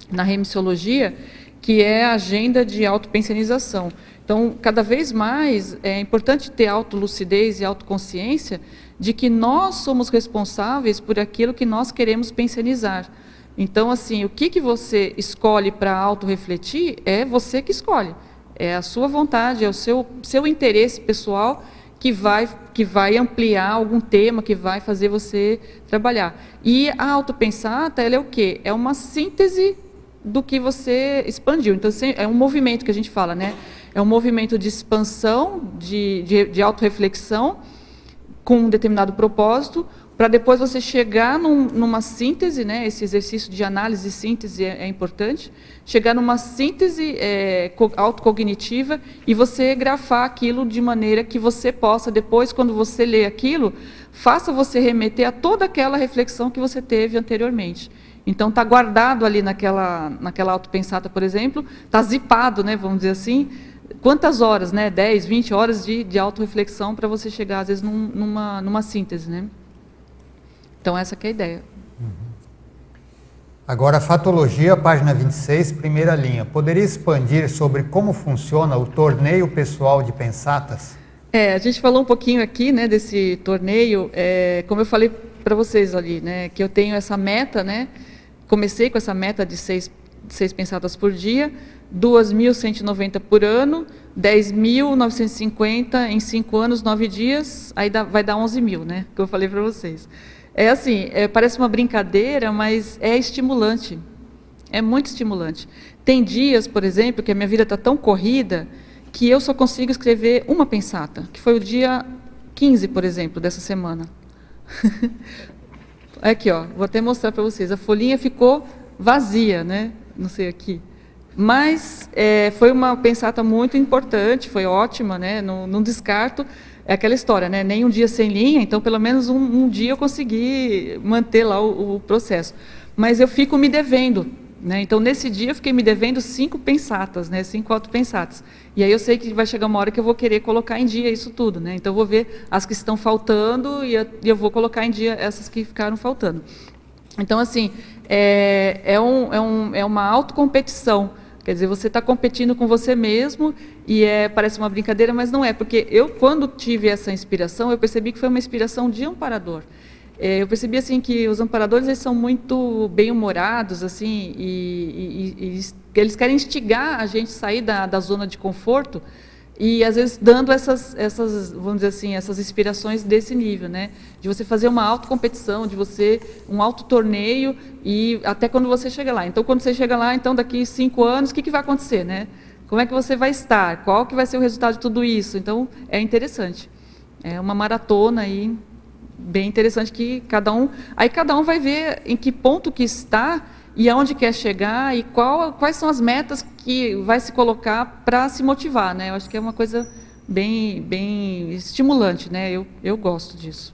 na remissiologia, que é a agenda de autopensionização. Então, cada vez mais é importante ter autolucidez e autoconsciência de que nós somos responsáveis por aquilo que nós queremos pensionizar. Então, assim, o que você escolhe para autorrefletir é você que escolhe. É a sua vontade, é o seu interesse pessoal que vai ampliar algum tema, que vai fazer você trabalhar. E a autopensata, ela é o quê? É uma síntese do que você expandiu. Então, é um movimento que a gente fala, né? É um movimento de expansão, de autorreflexão, com um determinado propósito, para depois você chegar numa síntese, né? Esse exercício de análise e síntese é importante, chegar numa síntese autocognitiva e você grafar aquilo de maneira que você possa, depois, quando você lê aquilo, faça você remeter a toda aquela reflexão que você teve anteriormente. Então, está guardado ali naquela autopensata, por exemplo, está zipado, né? Vamos dizer assim, quantas horas, né? 10, 20 horas de autorreflexão para você chegar, às vezes, numa síntese, né? Então, essa que é a ideia. Agora, Fatologia, página 26, primeira linha. Poderia expandir sobre como funciona o torneio pessoal de pensatas? A gente falou um pouquinho aqui, né, desse torneio, como eu falei para vocês ali, né, que eu tenho essa meta, né, comecei com essa meta de 6 pensatas por dia, 2.190 por ano, 10.950 em 5 anos, 9 dias, aí vai dar 11.000, né, que eu falei para vocês. Assim, parece uma brincadeira, mas é estimulante, é muito estimulante. Tem dias, por exemplo, que a minha vida está tão corrida que eu só consigo escrever uma pensata, que foi o dia 15, por exemplo, dessa semana. Aqui, ó, vou até mostrar para vocês. A folhinha ficou vazia, né? Não sei aqui. Mas foi uma pensata muito importante, foi ótima, né? Não descarto. É aquela história, né? Nem um dia sem linha, então pelo menos um dia eu consegui manter lá o processo. Mas eu fico me devendo, né? Então nesse dia eu fiquei me devendo 5 pensatas, né? 5 autopensatas. E aí eu sei que vai chegar uma hora que eu vou querer colocar em dia isso tudo, né? Então eu vou ver as que estão faltando e eu vou colocar em dia essas que ficaram faltando. Então assim, é uma autocompetição. Quer dizer, você está competindo com você mesmo e parece uma brincadeira, mas não é, porque eu, quando tive essa inspiração, eu percebi que foi uma inspiração de amparador. Eu percebi assim que os amparadores eles são muito bem-humorados, assim, e eles querem instigar a gente a sair da zona de conforto e às vezes dando essas, vamos dizer assim, essas inspirações desse nível, né? De você fazer uma autocompetição, de você um autotorneio e até quando você chega lá. Então, quando você chega lá, então daqui 5 anos, o que vai acontecer, né? Como é que você vai estar? Qual que vai ser o resultado de tudo isso? Então, é interessante. É uma maratona aí bem interessante que cada um vai ver em que ponto que está e aonde quer chegar e quais são as metas que vai se colocar para se motivar, né? Eu acho que é uma coisa bem estimulante, né? Eu gosto disso.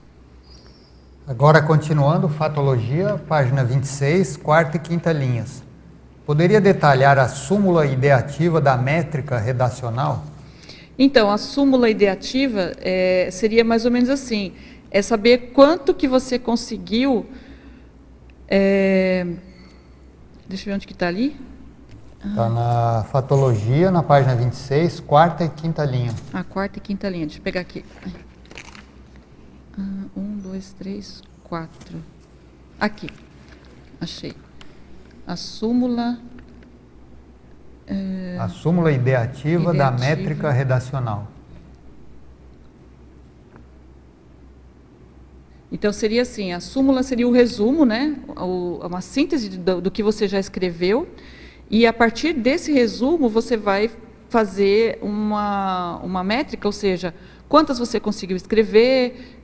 Agora, continuando, Fatologia, página 26, quarta e quinta linhas. Poderia detalhar a súmula ideativa da métrica redacional? Então, a súmula ideativa seria mais ou menos assim, é saber quanto que você conseguiu... deixa eu ver onde que está ali. Está na Fatologia, na página 26, quarta e quinta linha. A quarta e quinta linha, deixa eu pegar aqui. 1, 2, 3, 4. Aqui, achei. A súmula... A súmula ideativa da métrica redacional. Então, seria assim, a súmula seria o resumo, né? Uma síntese do que você já escreveu, e a partir desse resumo você vai fazer uma métrica, ou seja, quantas você conseguiu escrever,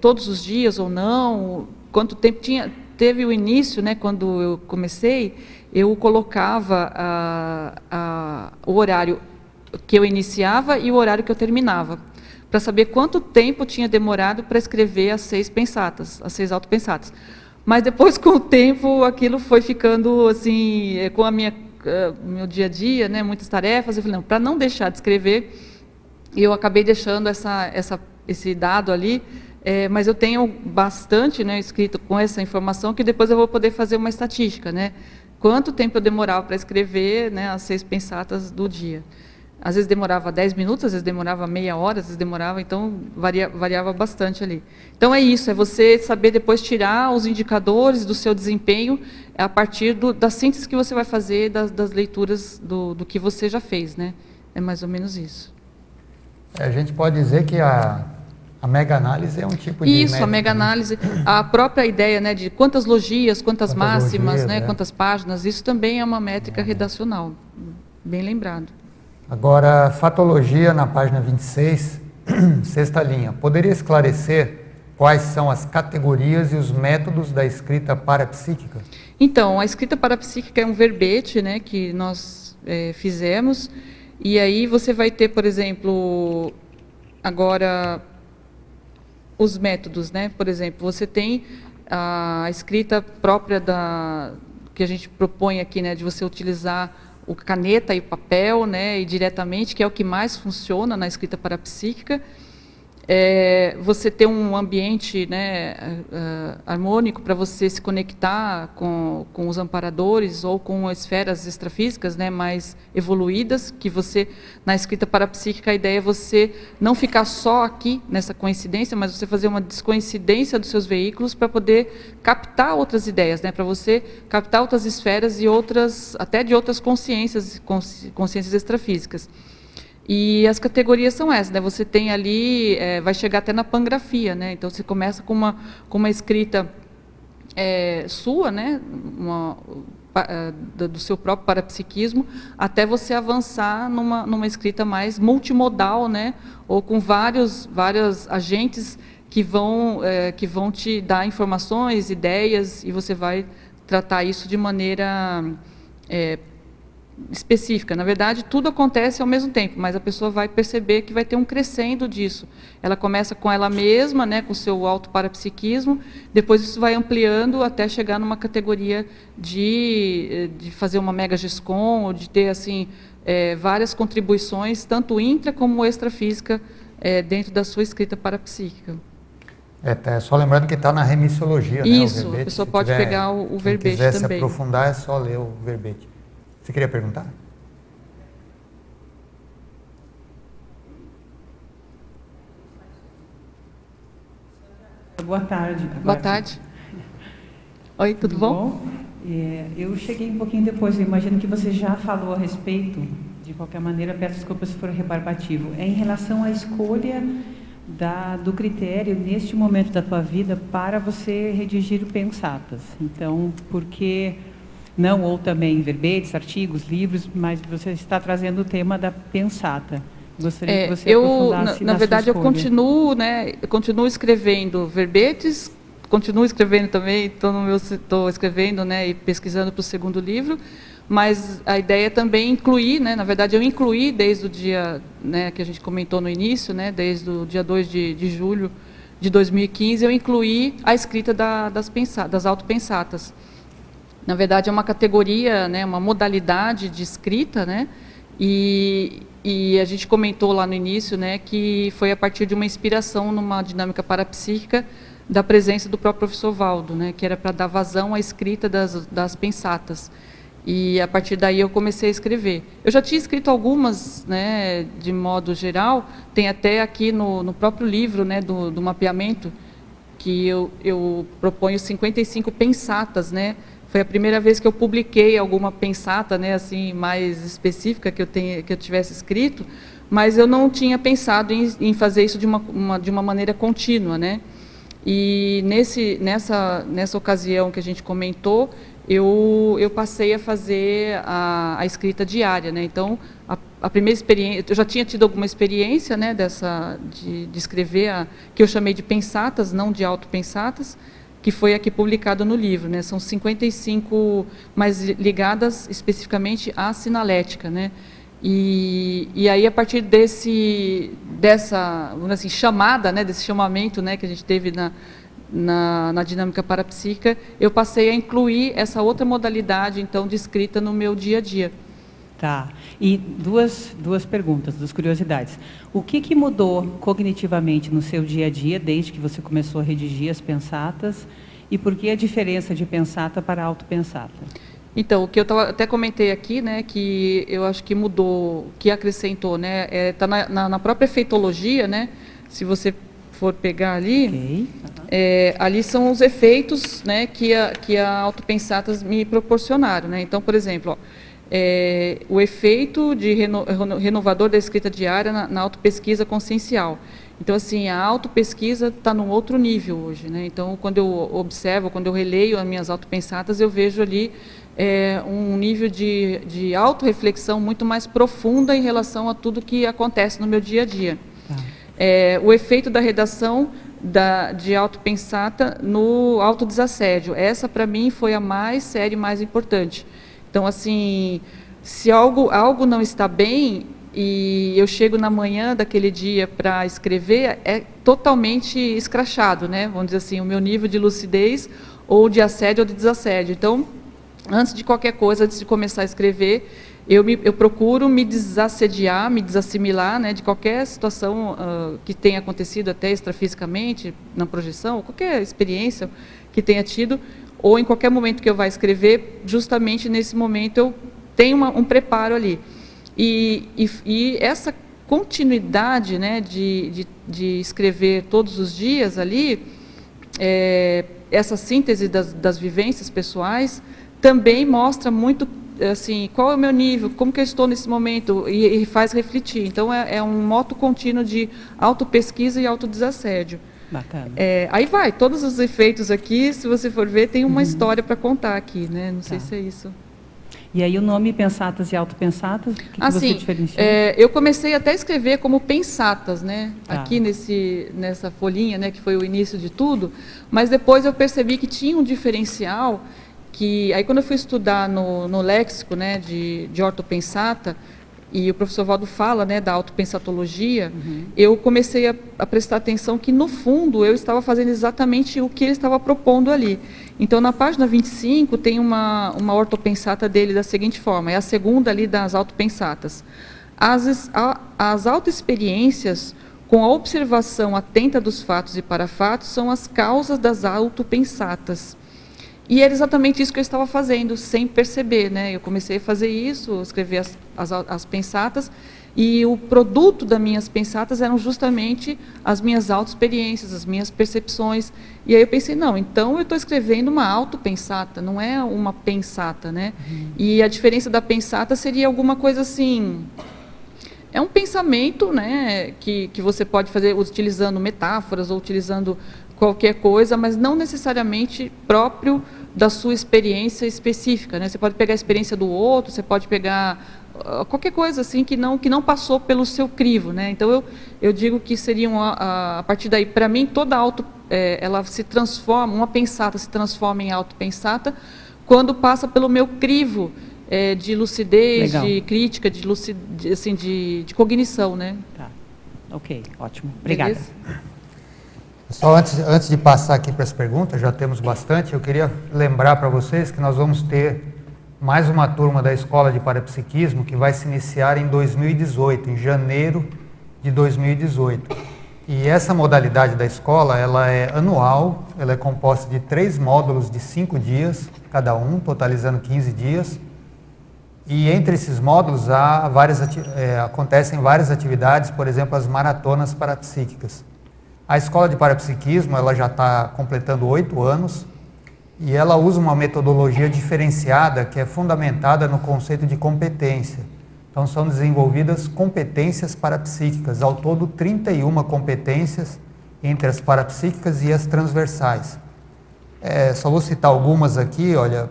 todos os dias ou não, quanto tempo teve o início, né? Quando eu comecei, eu colocava o horário que eu iniciava e o horário que eu terminava, para saber quanto tempo tinha demorado para escrever as 6 pensatas, as 6 autopensatas. Mas depois, com o tempo, aquilo foi ficando assim, com meu dia a dia, né, muitas tarefas, eu falei, não, para não deixar de escrever, eu acabei deixando esse dado ali, mas eu tenho bastante, né, escrito com essa informação, que depois eu vou poder fazer uma estatística, né, quanto tempo eu demorava para escrever, né, as 6 pensatas do dia. Às vezes demorava 10 minutos, às vezes demorava meia hora, às vezes demorava, então variava bastante ali. Então é isso, é você saber depois tirar os indicadores do seu desempenho a partir da síntese que você vai fazer das leituras do que você já fez, né? É mais ou menos isso. A gente pode dizer que a mega-análise é um tipo de Isso, métrica, a mega-análise, a própria ideia, né, de quantas logias, quantas máximas, logias, né, quantas páginas, isso também é uma métrica redacional, bem lembrado. Agora, Fatologia, na página 26, sexta linha. Poderia esclarecer quais são as categorias e os métodos da escrita parapsíquica? Então, a escrita parapsíquica é um verbete, né, que nós fizemos, e aí você vai ter, por exemplo, agora os métodos, né? Por exemplo, você tem a escrita própria que a gente propõe aqui, né, de você utilizar o caneta e papel, né, e diretamente, que é o que mais funciona na escrita parapsíquica. Você ter um ambiente, né, harmônico para você se conectar com os amparadores ou com esferas extrafísicas, né, mais evoluídas, que você, na escrita parapsíquica, a ideia é você não ficar só aqui nessa coincidência, mas você fazer uma descoincidência dos seus veículos para poder captar outras ideias, né, para você captar outras esferas e até de outras consciências extrafísicas. E as categorias são essas, né? Você tem ali, vai chegar até na pangrafia, né? Então você começa com uma escrita sua, né? do seu próprio parapsiquismo, até você avançar numa escrita mais multimodal, né? Ou com vários agentes que vão te dar informações, ideias, e você vai tratar isso de maneira específica. Na verdade, tudo acontece ao mesmo tempo, mas a pessoa vai perceber que vai ter um crescendo disso. Ela começa com ela mesma, né, com o seu autoparapsiquismo, depois isso vai ampliando até chegar numa categoria de fazer uma mega GESCOM, ou de ter assim, várias contribuições, tanto intra como extrafísica, dentro da sua escrita parapsíquica. Só lembrando que está na remissiologia, né, isso, o verbete. A pessoa pode pegar o verbete também. Se quiser se aprofundar, é só ler o verbete. Você queria perguntar? Boa tarde. Boa tarde. Oi, tudo bom? Eu cheguei um pouquinho depois, eu imagino que você já falou a respeito, de qualquer maneira, peço desculpas se for rebarbativo. É em relação à escolha do critério, neste momento da tua vida, para você redigir o Pensatas. Então, porque... não, ou também verbetes, artigos, livros, mas você está trazendo o tema da pensata. Gostaria que você aprofundasse na verdade, eu continuo escrevendo verbetes, continuo escrevendo também, estou escrevendo, né, e pesquisando para o segundo livro, mas a ideia é também incluir, né, na verdade, eu incluí desde o dia, né, que a gente comentou no início, né, desde o dia 2 de julho de 2015, eu incluí a escrita das autopensatas. Na verdade, é uma categoria, né, uma modalidade de escrita, né, e a gente comentou lá no início, né, que foi a partir de uma inspiração numa dinâmica parapsíquica da presença do próprio professor Valdo, né, que era para dar vazão à escrita das pensatas. E a partir daí eu comecei a escrever. Eu já tinha escrito algumas, né, de modo geral, tem até aqui no próprio livro, né, do mapeamento, que eu proponho 55 pensatas, né. Foi a primeira vez que eu publiquei alguma pensata, né, assim, mais específica que eu tivesse escrito, mas eu não tinha pensado em fazer isso de uma maneira contínua, né. E nessa ocasião que a gente comentou, eu passei a fazer a escrita diária, né. Então, a primeira experiência, eu já tinha tido alguma experiência, né, de escrever, que eu chamei de pensatas, não de autopensatas, que foi aqui publicado no livro, né? São 55, mas ligadas especificamente à sinalética, né? E aí, a partir dessa, vamos dizer assim, chamada, né, desse chamamento, né, que a gente teve na dinâmica parapsíquica, eu passei a incluir essa outra modalidade, então, de escrita no meu dia a dia. Tá. E duas perguntas, duas curiosidades. O que mudou cognitivamente no seu dia a dia, desde que você começou a redigir as pensatas, e por que a diferença de pensata para autopensata? Então, o que eu até comentei aqui, né, que eu acho que mudou, que acrescentou, né, está na própria efeitologia, né, se você for pegar ali, okay. Ali são os efeitos, né, que a autopensatas me proporcionaram, né. Então, por exemplo, ó, o efeito de renovador da escrita diária na autopesquisa consciencial. Então, assim, a autopesquisa está num outro nível hoje, né? Então, quando eu observo, quando eu releio as minhas autopensatas, eu vejo ali um nível de autorreflexão muito mais profunda em relação a tudo que acontece no meu dia a dia. O efeito da redação de autopensata no autodesassédio. Essa, para mim, foi a mais séria e mais importante. Então, assim, se algo não está bem e eu chego na manhã daquele dia para escrever, é totalmente escrachado, né? Vamos dizer assim, o meu nível de lucidez ou de assédio ou de desassédio. Então, antes de qualquer coisa, antes de começar a escrever, eu procuro me desassediar, me desassimilar, né, de qualquer situação que tenha acontecido até extrafisicamente, na projeção, qualquer experiência que tenha tido, ou em qualquer momento que eu vá escrever, justamente nesse momento eu tenho um preparo ali. E essa continuidade, né, de escrever todos os dias ali, essa síntese das vivências pessoais, também mostra muito, assim, qual é o meu nível, como que eu estou nesse momento, e faz refletir. Então, é um moto contínuo de autopesquisa e autodesassédio. Bacana. Aí vai, todos os efeitos aqui, se você for ver, tem uma história para contar aqui, né? Não sei se é isso. E aí o nome pensatas e autopensatas, o que você diferencia? Eu comecei até a escrever como pensatas, né? Tá. Aqui nessa folhinha, né, que foi o início de tudo, mas depois eu percebi que tinha um diferencial, que aí quando eu fui estudar no léxico, né, de ortopensata, e o professor Valdo fala, né, da autopensatologia, eu comecei a prestar atenção que, no fundo, eu estava fazendo exatamente o que ele estava propondo ali. Então, na página 25, tem uma ortopensata dele da seguinte forma, é a segunda ali das autopensatas. As autoexperiências, com a observação atenta dos fatos e parafatos, são as causas das autopensatas. E era exatamente isso que eu estava fazendo, sem perceber, né? Eu comecei a fazer isso, escrever as pensatas, e o produto das minhas pensatas eram justamente as minhas autoexperiências, as minhas percepções. E aí eu pensei, não, então eu estou escrevendo uma autopensata, não é uma pensata, né? E a diferença da pensata seria alguma coisa assim... É um pensamento, né, que você pode fazer utilizando metáforas ou utilizando qualquer coisa, mas não necessariamente próprio da sua experiência específica, né? Você pode pegar a experiência do outro, você pode pegar qualquer coisa assim que não passou pelo seu crivo, né? Então eu digo que seria a partir daí, para mim, toda ela se transforma, uma pensata se transforma em autopensata quando passa pelo meu crivo de lucidez, Legal. de crítica, de cognição, né? Tá. Ok, ótimo. Obrigada. Beleza? Só antes de passar aqui para as perguntas, já temos bastante, eu queria lembrar para vocês que nós vamos ter mais uma turma da Escola de Parapsiquismo que vai se iniciar em 2018, em janeiro de 2018. E essa modalidade da escola, ela é anual, ela é composta de 3 módulos de 5 dias, cada um, totalizando 15 dias. E entre esses módulos acontecem várias atividades, por exemplo, as maratonas parapsíquicas. A Escola de Parapsiquismo, ela já está completando 8 anos e ela usa uma metodologia diferenciada que é fundamentada no conceito de competência. Então, são desenvolvidas competências parapsíquicas, ao todo 31 competências entre as parapsíquicas e as transversais. Só vou citar algumas aqui, olha,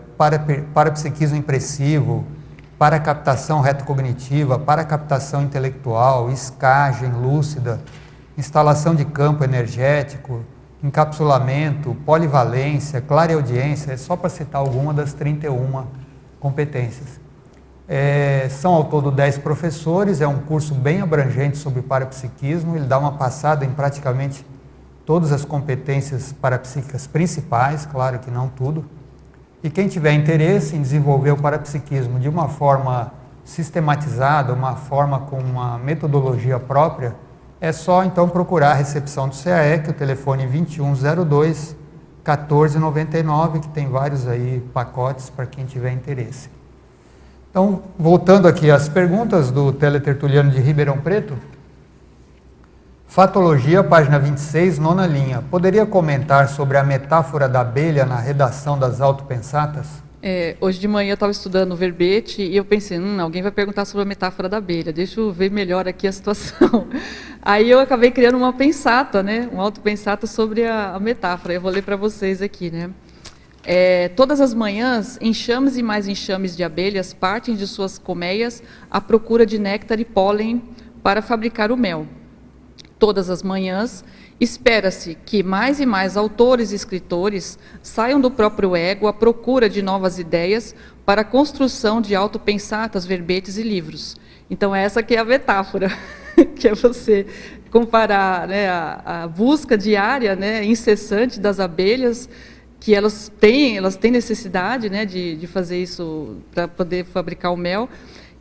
parapsiquismo impressivo, paracaptação retocognitiva, paracaptação intelectual, escagem lúcida, instalação de campo energético, encapsulamento, polivalência, clareaudiência, é só para citar alguma das 31 competências. São ao todo 10 professores, é um curso bem abrangente sobre parapsiquismo, ele dá uma passada em praticamente todas as competências parapsíquicas principais, claro que não tudo. E quem tiver interesse em desenvolver o parapsiquismo de uma forma sistematizada, uma forma com uma metodologia própria, é só então procurar a recepção do CAEC, o telefone 2102-1499, que tem vários aí pacotes para quem tiver interesse. Então, voltando aqui às perguntas do teletertuliano de Ribeirão Preto. Fatologia, página 26, 9ª linha. Poderia comentar sobre a metáfora da abelha na redação das autopensatas? Hoje de manhã eu estava estudando o verbete e eu pensei, alguém vai perguntar sobre a metáfora da abelha, deixa eu ver melhor aqui a situação. Aí eu acabei criando uma pensata, né? Uma autopensata sobre a metáfora. Eu vou ler para vocês aqui, né? Todas as manhãs, enxames e mais enxames de abelhas partem de suas colmeias à procura de néctar e pólen para fabricar o mel. Todas as manhãs, espera-se que mais e mais autores e escritores saiam do próprio ego à procura de novas ideias para a construção de autopensatas, verbetes e livros. Então, essa que é a metáfora, que é você comparar, né, a busca diária, né, incessante das abelhas, que elas têm necessidade, né, de fazer isso para poder fabricar o mel,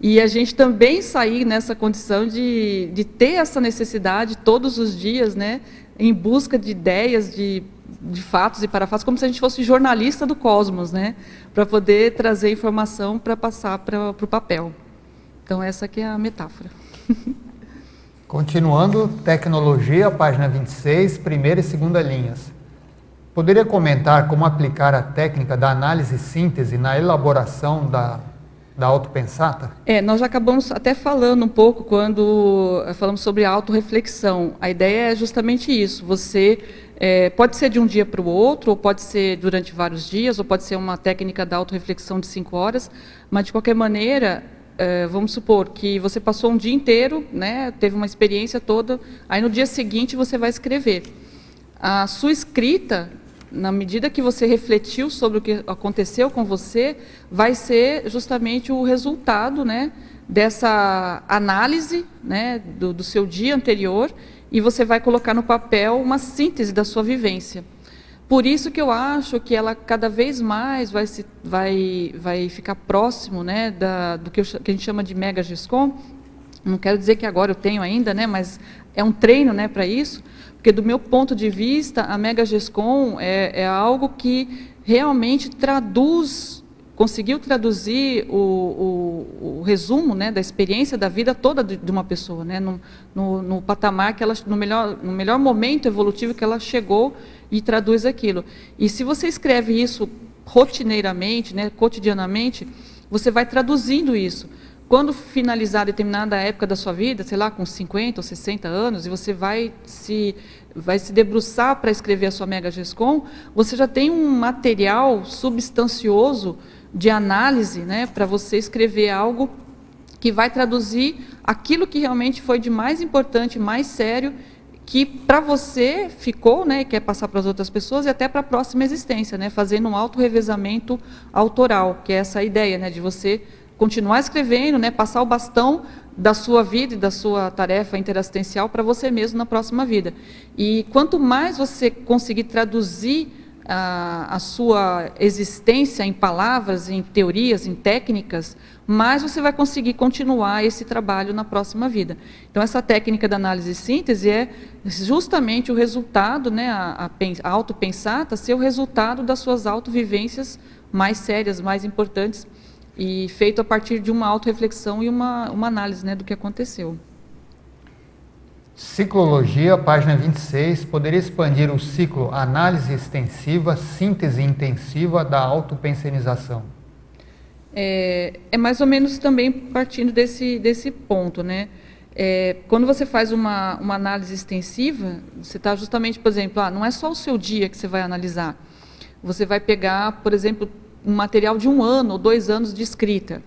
e a gente também sair nessa condição de ter essa necessidade todos os dias, né, em busca de ideias, de fatos e parafatos, como se a gente fosse jornalista do cosmos, né, para poder trazer informação para passar para o papel. Então, essa aqui é a metáfora. Continuando, tecnologia, página 26, 1ª e 2ª linhas. Poderia comentar como aplicar a técnica da análise e síntese na elaboração da autopensata? Nós já acabamos até falando um pouco quando falamos sobre a autorreflexão. A ideia é justamente isso. Você pode ser de um dia para o outro, ou pode ser durante vários dias, ou pode ser uma técnica da autorreflexão de 5 horas, mas de qualquer maneira, vamos supor que você passou um dia inteiro, né, teve uma experiência toda, aí no dia seguinte você vai escrever. A sua escrita, na medida que você refletiu sobre o que aconteceu com você, vai ser justamente o resultado, né, dessa análise, né, do seu dia anterior, e você vai colocar no papel uma síntese da sua vivência. Por isso que eu acho que ela cada vez mais vai ficar próximo, né, do que a gente chama de Mega GESCOM. Não quero dizer que agora eu tenho ainda, né, mas é um treino, né, para isso. Porque, do meu ponto de vista, a Mega GESCOM é algo que realmente conseguiu traduzir o resumo, né, da experiência da vida toda de uma pessoa, né, no patamar que ela, no melhor momento evolutivo que ela chegou, e traduz aquilo. E se você escreve isso rotineiramente, né, cotidianamente, você vai traduzindo isso. Quando finalizar determinada época da sua vida, sei lá, com 50 ou 60 anos, e você vai se debruçar para escrever a sua Mega GESCOM, você já tem um material substancioso de análise, né, para você escrever algo que vai traduzir aquilo que realmente foi de mais importante, mais sério, que para você ficou, né, e quer passar para as outras pessoas, e até para a próxima existência, né, fazendo um autorrevezamento autoral, que é essa ideia, né, de você continuar escrevendo, né, passar o bastão da sua vida e da sua tarefa interassistencial para você mesmo na próxima vida. E quanto mais você conseguir traduzir a sua existência em palavras, em teorias, em técnicas, mais você vai conseguir continuar esse trabalho na próxima vida. Então, essa técnica da análise e síntese é justamente o resultado, né, a autopensata ser o resultado das suas autovivências mais sérias, mais importantes, e feito a partir de uma autorreflexão e uma análise, né, do que aconteceu. Ciclologia, página 26, poderia expandir o ciclo análise extensiva, síntese intensiva da autopensenização? É mais ou menos também partindo desse ponto, né? Quando você faz uma análise extensiva, você está justamente, por exemplo, não é só o seu dia que você vai analisar. Você vai pegar, por exemplo, um material de 1 ano ou 2 anos de escrita.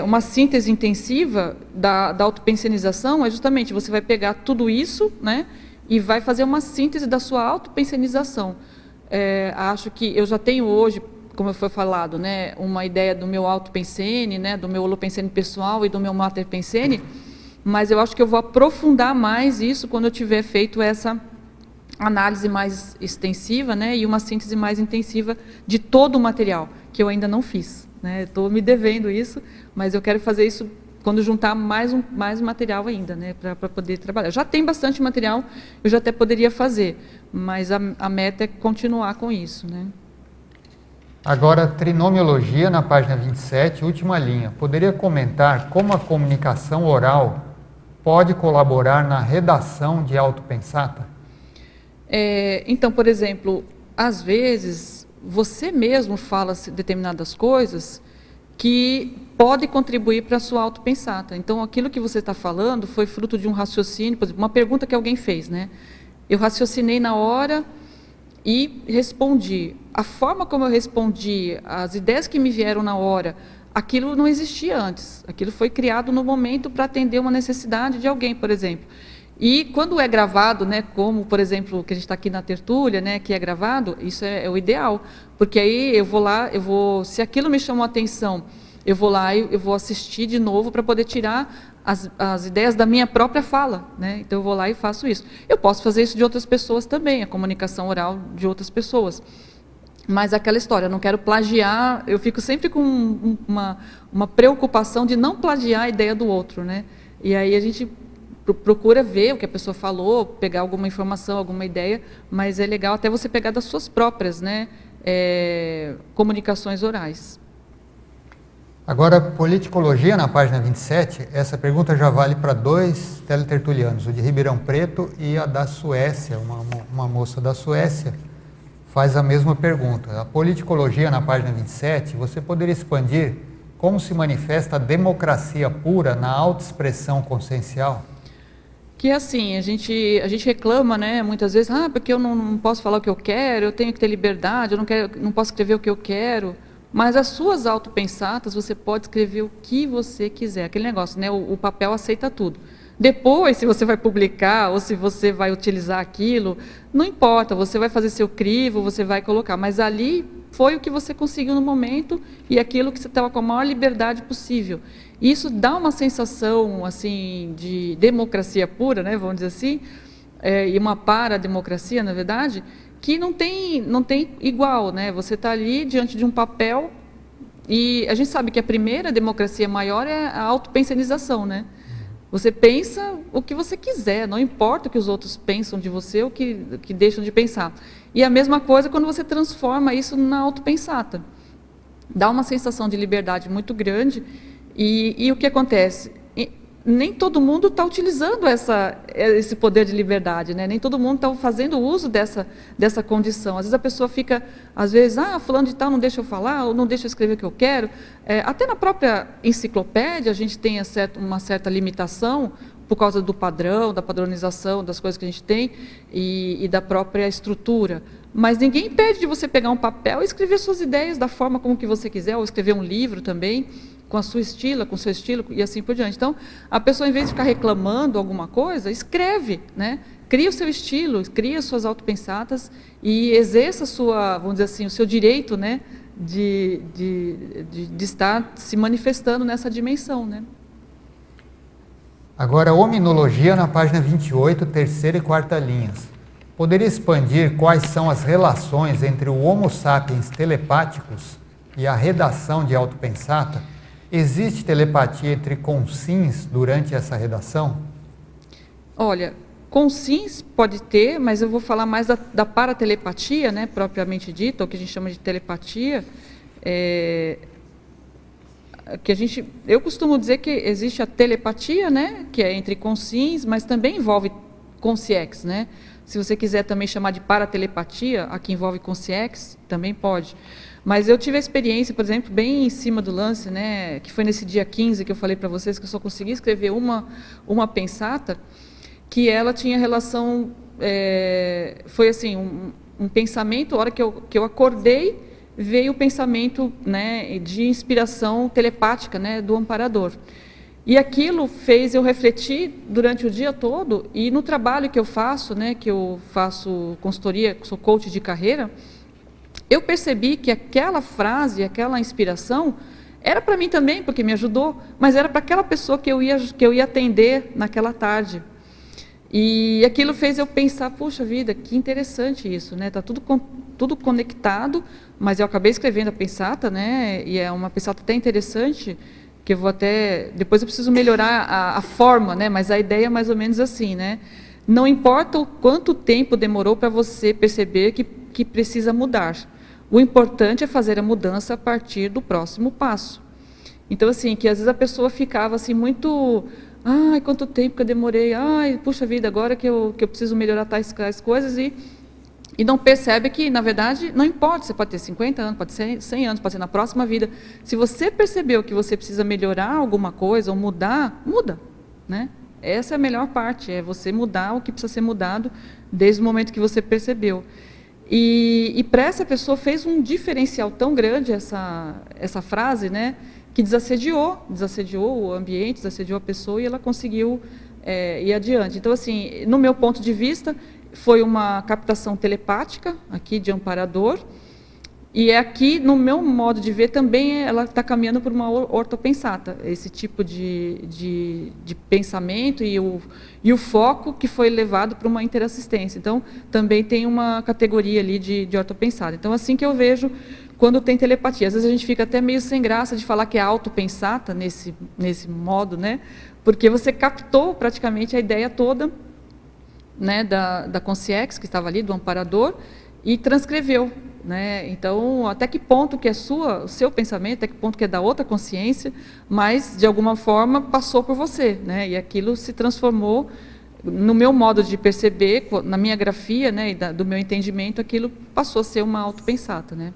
Uma síntese intensiva da autopensenização é justamente você vai pegar tudo isso, né, e vai fazer uma síntese da sua autopensenização. Acho que eu já tenho hoje, como foi falado, né, uma ideia do meu autopensene, né, do meu holopensene pessoal e do meu mater pensene, mas eu acho que eu vou aprofundar mais isso quando eu tiver feito essa análise mais extensiva, né, e uma síntese mais intensiva de todo o material, que eu ainda não fiz. Estou me devendo isso, mas eu quero fazer isso quando juntar mais material ainda, né, para poder trabalhar. Já tem bastante material, eu já até poderia fazer, mas a meta é continuar com isso, né. Agora, trinomiologia, na página 27, última linha. Poderia comentar como a comunicação oral pode colaborar na redação de autopensata? Então, por exemplo, às vezes você mesmo fala determinadas coisas que pode contribuir para a sua autopensata. Então, aquilo que você está falando foi fruto de um raciocínio, por exemplo, uma pergunta que alguém fez, né? Eu raciocinei na hora e respondi. A forma como eu respondi, as ideias que me vieram na hora, aquilo não existia antes. Aquilo foi criado no momento para atender uma necessidade de alguém, por exemplo. E quando é gravado, né, como, por exemplo, que a gente está aqui na tertúlia, né, que é gravado, isso é o ideal. Porque aí eu vou lá, se aquilo me chamou a atenção, eu vou lá e eu vou assistir de novo para poder tirar as ideias da minha própria fala, né? Então eu vou lá e faço isso. Eu posso fazer isso de outras pessoas também, a comunicação oral de outras pessoas. Mas aquela história, eu não quero plagiar, eu fico sempre com uma preocupação de não plagiar a ideia do outro, né? E aí a gente procura ver o que a pessoa falou, pegar alguma informação, alguma ideia, mas é legal até você pegar das suas próprias, né, comunicações orais. Agora, politicologia, na página 27, essa pergunta já vale para 2 teletertulianos, o de Ribeirão Preto e a da Suécia, uma moça da Suécia faz a mesma pergunta. A politicologia, na página 27, você poderia expandir como se manifesta a democracia pura na autoexpressão consciencial? Que é assim, a gente reclama, né, muitas vezes, porque eu não posso falar o que eu quero, eu tenho que ter liberdade, não posso escrever o que eu quero. Mas as suas autopensatas, você pode escrever o que você quiser. Aquele negócio, né, o papel aceita tudo. Depois, se você vai publicar ou se você vai utilizar aquilo, não importa, você vai fazer seu crivo, você vai colocar. Mas ali foi o que você conseguiu no momento e aquilo que você estava com a maior liberdade possível. Isso dá uma sensação assim de democracia pura, né, vamos dizer assim, e uma para-democracia, na verdade, que não tem igual, né? Você está ali diante de um papel e a gente sabe que a primeira democracia maior é a autopensanização, né? Você pensa o que você quiser, não importa o que os outros pensam de você ou que deixam de pensar. E a mesma coisa quando você transforma isso na autopensata. Dá uma sensação de liberdade muito grande e o que acontece? Nem todo mundo está utilizando esse poder de liberdade, né? Nem todo mundo está fazendo uso dessa condição. Às vezes a pessoa fica, fulano de tal não deixa eu falar, ou não deixa eu escrever o que eu quero. Até na própria enciclopédia a gente tem uma certa limitação por causa do padrão, da padronização das coisas que a gente tem e da própria estrutura. Mas ninguém impede de você pegar um papel e escrever suas ideias da forma como que você quiser, ou escrever um livro também, com a sua estilo, com o seu estilo e assim por diante. Então, a pessoa, em vez de ficar reclamando alguma coisa, escreve, né? Cria o seu estilo, cria suas autopensatas e exerça vamos dizer assim, o seu direito, né? De estar se manifestando nessa dimensão, né? Agora, hominologia na página 28, terceira e quarta linhas. Poderia expandir quais são as relações entre o Homo sapiens telepáticos e a redação de autopensata? Existe telepatia entre consins durante essa redação? Olha, consins pode ter, mas eu vou falar mais da paratelepatia, né, propriamente dita, o que a gente chama de telepatia. Eu costumo dizer que existe a telepatia, né, que é entre consins, mas também envolve consciex, né? Se você quiser também chamar de paratelepatia, a que envolve consciex, também pode. Mas eu tive a experiência, por exemplo, bem em cima do lance, né, que foi nesse dia 15 que eu falei para vocês que eu só consegui escrever uma pensata, que ela tinha relação, foi assim, um pensamento, a hora que eu acordei, veio o pensamento, né, de inspiração telepática, né, do amparador. E aquilo fez eu refletir durante o dia todo, e no trabalho que eu faço, né, que eu faço consultoria, sou coach de carreira, eu percebi que aquela frase, aquela inspiração, era para mim também, porque me ajudou, mas era para aquela pessoa que eu ia atender naquela tarde. E aquilo fez eu pensar, puxa vida, que interessante isso, né? Está tudo conectado, mas eu acabei escrevendo a pensata, né? E é uma pensata até interessante, que eu vou depois eu preciso melhorar a forma, né? Mas a ideia é mais ou menos assim, né? Não importa o quanto tempo demorou para você perceber que precisa mudar. O importante é fazer a mudança a partir do próximo passo. Então, assim, que às vezes a pessoa ficava assim muito... Ai, quanto tempo que eu demorei. Ai, puxa vida, agora que eu preciso melhorar tais coisas e não percebe que, na verdade, não importa. Você pode ter 50 anos, pode ser 100 anos, pode ser na próxima vida. Se você percebeu que você precisa melhorar alguma coisa ou mudar, muda, né? Essa é a melhor parte, é você mudar o que precisa ser mudado desde o momento que você percebeu. E para essa pessoa fez um diferencial tão grande essa frase, né, que desassediou o ambiente, desassediou a pessoa e ela conseguiu ir adiante. Então, assim, no meu ponto de vista, foi uma captação telepática aqui de amparador, e aqui, no meu modo de ver, também ela está caminhando por uma ortopensata, esse tipo de pensamento e o foco que foi levado para uma interassistência. Então, também tem uma categoria ali de ortopensata. Então, assim que eu vejo quando tem telepatia. Às vezes a gente fica até meio sem graça de falar que é autopensata nesse modo, né? Porque você captou praticamente a ideia toda, né, da consciex, que estava ali, do amparador, e transcreveu, né? Então, até que ponto que é o seu pensamento, até que ponto que é da outra consciência, mas, de alguma forma, passou por você, né? E aquilo se transformou, no meu modo de perceber, na minha grafia, né, e do meu entendimento, aquilo passou a ser uma autopensata, né?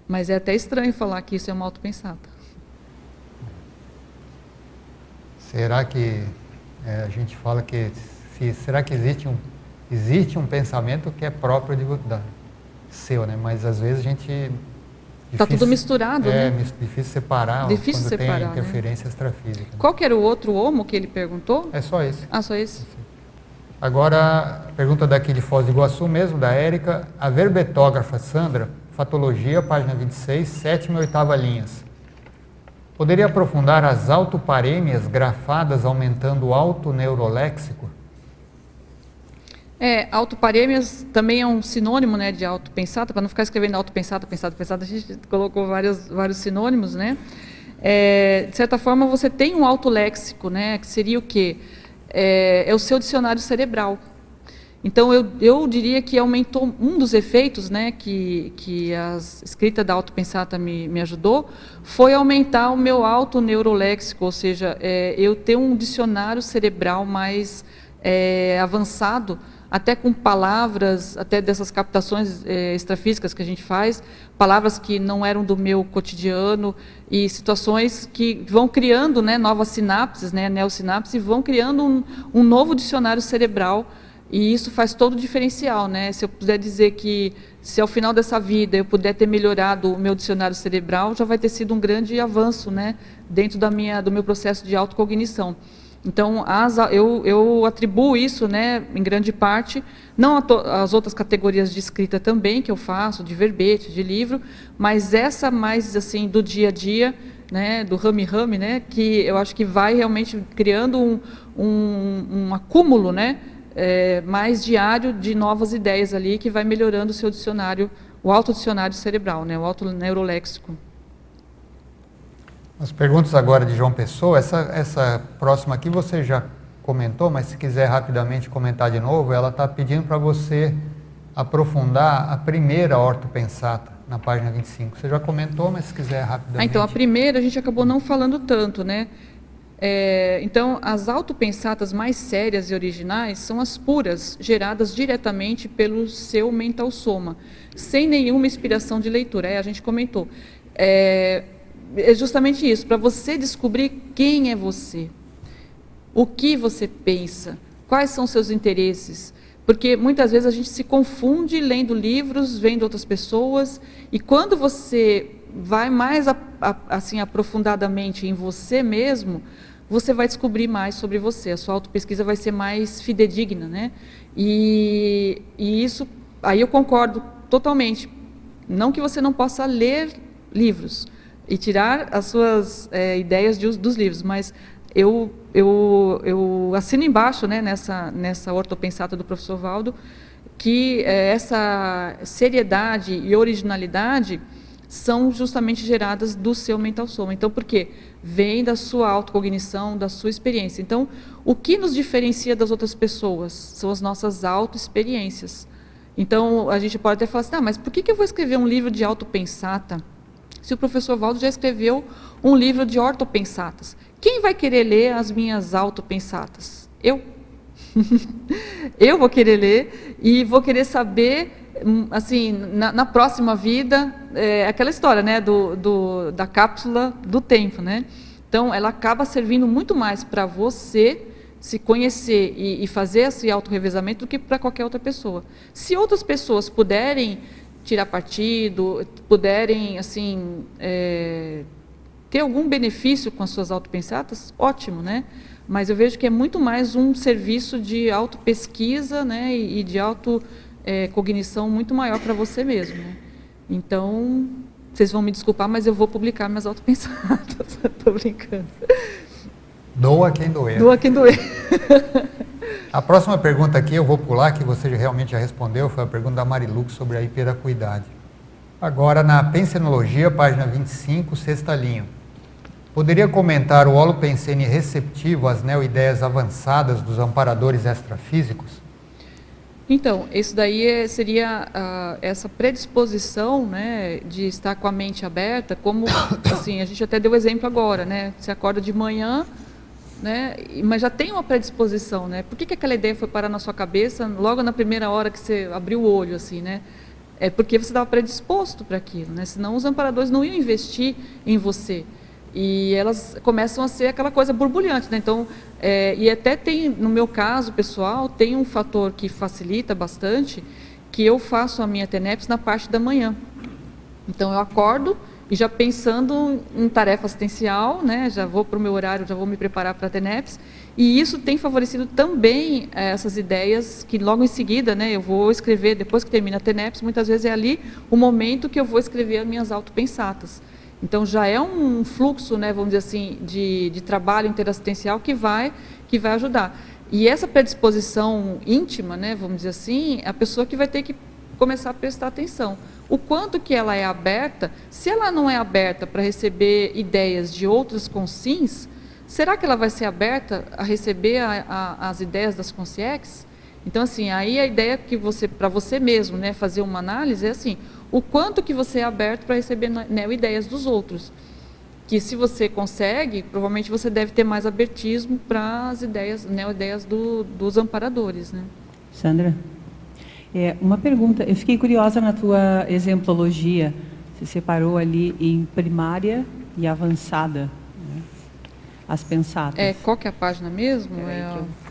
Mas é até estranho falar que isso é uma autopensata. Será que a gente fala que será que existe um pensamento que é próprio seu, né? Mas às vezes a gente está tudo misturado, né? Difícil separar difícil quando separar, tem interferência extrafísica. Qual que era o outro homo que ele perguntou? É só esse. Ah, só esse? Agora, pergunta daqui de Foz do Iguaçu mesmo, da Érica. A verbetógrafa Sandra, Fatologia, página 26, 7ª e 8ª linhas. Poderia aprofundar as autoparêmias grafadas aumentando o autoneuroléxico? Autoparêmias também é um sinônimo, né, de autopensata, para não ficar escrevendo autopensata, pensata, pensata, a gente colocou vários sinônimos, né? De certa forma, você tem um autoléxico, né, que seria o quê? É o seu dicionário cerebral. Então, eu diria que aumentou um dos efeitos, né, que a escrita da autopensata me ajudou, foi aumentar o meu autoneuroléxico, ou seja, eu ter um dicionário cerebral mais avançado, até com palavras, até dessas captações extrafísicas que a gente faz, palavras que não eram do meu cotidiano e situações que vão criando, né, novas sinapses, né, neossinapses, e vão criando um novo dicionário cerebral, e isso faz todo o diferencial, né? Se eu puder dizer que, se ao final dessa vida eu puder ter melhorado o meu dicionário cerebral, já vai ter sido um grande avanço, né, dentro do meu processo de autocognição. Então, eu atribuo isso, né, em grande parte, não às outras categorias de escrita também, que eu faço, de verbete, de livro, mas essa mais assim do dia a dia, né, do rame-rame, né, que eu acho que vai realmente criando um acúmulo, né, mais diário de novas ideias ali, que vai melhorando o seu dicionário, o autodicionário cerebral, né, o autoneuroléxico. As perguntas agora de João Pessoa, essa próxima aqui você já comentou, mas se quiser rapidamente comentar de novo, ela está pedindo para você aprofundar a primeira ortopensata, na página 25. Você já comentou, mas se quiser rapidamente... Então, a primeira a gente acabou não falando tanto, né? Então, as autopensatas mais sérias e originais são as puras, geradas diretamente pelo seu mental soma, sem nenhuma inspiração de leitura. A gente comentou. É justamente isso, para você descobrir quem é você, o que você pensa, quais são seus interesses, porque muitas vezes a gente se confunde lendo livros, vendo outras pessoas, e quando você vai mais assim aprofundadamente em você mesmo, você vai descobrir mais sobre você, a sua autopesquisa vai ser mais fidedigna, né? E isso, aí eu concordo totalmente, não que você não possa ler livros e tirar as suas ideias dos livros, mas eu assino embaixo, né, nessa ortopensata do professor Valdo, que essa seriedade e originalidade são justamente geradas do seu mental soma. Então, por quê? Vem da sua autocognição, da sua experiência. Então, o que nos diferencia das outras pessoas são as nossas autoexperiências. Então, a gente pode até falar assim, mas por que eu vou escrever um livro de autopensata se o professor Valdo já escreveu um livro de ortopensatas? Quem vai querer ler as minhas autopensatas? Eu. Eu vou querer ler e vou querer saber, assim, na próxima vida, aquela história, né, da cápsula do tempo, né? Então, ela acaba servindo muito mais para você se conhecer e fazer esse autorrevezamento do que para qualquer outra pessoa. Se outras pessoas puderem tirar partido, puderem, assim, ter algum benefício com as suas autopensatas, ótimo, né? Mas eu vejo que é muito mais um serviço de autopesquisa, né, e de autocognição muito maior para você mesmo, né? Então, vocês vão me desculpar, mas eu vou publicar minhas autopensatas. Estou brincando. Doa quem doer. Doa quem doer. A próxima pergunta aqui, eu vou pular, que você realmente já respondeu, foi a pergunta da Marilux sobre a hiperacuidade. Agora, na Pensenologia, página 25, sexta linha. Poderia comentar o holopensene receptivo às neoideias avançadas dos amparadores extrafísicos? Então, isso daí seria essa predisposição, né, de estar com a mente aberta, como, assim, a gente até deu exemplo agora, né? Você acorda de manhã, né, mas já tem uma predisposição, né? Por que aquela ideia foi parar na sua cabeça logo na primeira hora que você abriu o olho, assim, né? É porque você estava predisposto para aquilo, né? Senão os amparadores não iam investir em você. e elas começam a ser aquela coisa borbulhante, né? Então, e até tem, no meu caso pessoal, tem um fator que facilita bastante, que eu faço a minha TENEPS na parte da manhã. Então, eu acordo e já pensando em tarefa assistencial, né? Já vou para o meu horário, já vou me preparar para a TENEPS, e isso tem favorecido também essas ideias que logo em seguida, né, eu vou escrever, depois que termina a TENEPS, muitas vezes é ali o momento que eu vou escrever as minhas autopensatas. Então, já é um fluxo, né, vamos dizer assim, de trabalho interassistencial que vai ajudar. E essa predisposição íntima, né, vamos dizer assim, é a pessoa que vai ter que começar a prestar atenção. O quanto que ela é aberta, se ela não é aberta para receber ideias de outros consins, será que ela vai ser aberta a receber as ideias das consciex? Então, assim, aí a ideia que você, para você mesmo, né, fazer uma análise é assim, o quanto que você é aberto para receber neo-ideias dos outros. Que se você consegue, provavelmente você deve ter mais abertismo para as ideias, neo-ideias dos amparadores, né? Sandra? Uma pergunta, eu fiquei curiosa na tua exemplologia, você separou ali em primária e avançada, né? As pensatas. Qual que é a página mesmo?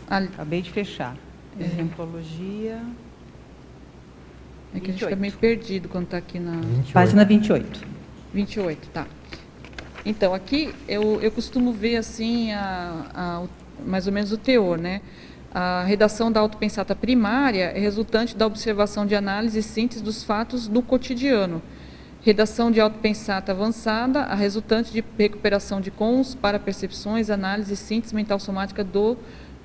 Acabei de fechar. Exemplologia... É que 28. A gente fica meio perdido quando está aqui na... 28. Página 28. 28, tá. Então, aqui eu costumo ver assim, mais ou menos o teor, né? A redação da autopensata primária é resultante da observação de análise e síntese dos fatos no cotidiano. Redação de autopensata avançada, a resultante de recuperação de cons, para percepções, análise e síntese mental somática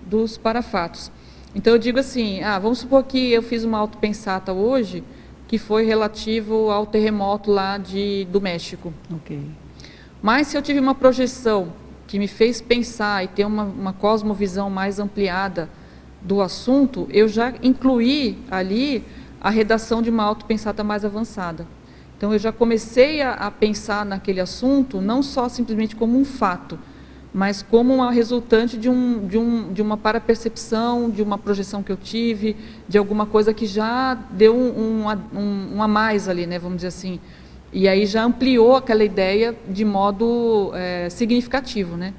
dos parafatos. Então, eu digo assim, vamos supor que eu fiz uma autopensata hoje, que foi relativo ao terremoto lá do México. Ok. Mas se eu tive uma projeção que me fez pensar e ter uma cosmovisão mais ampliada do assunto, eu já incluí ali a redação de uma autopensata mais avançada. Então, eu já comecei a pensar naquele assunto, não só simplesmente como um fato, mas como uma resultante de uma parapercepção, de uma projeção que eu tive, de alguma coisa que já deu um a mais ali, né, vamos dizer assim. E aí já ampliou aquela ideia de modo significativo, né?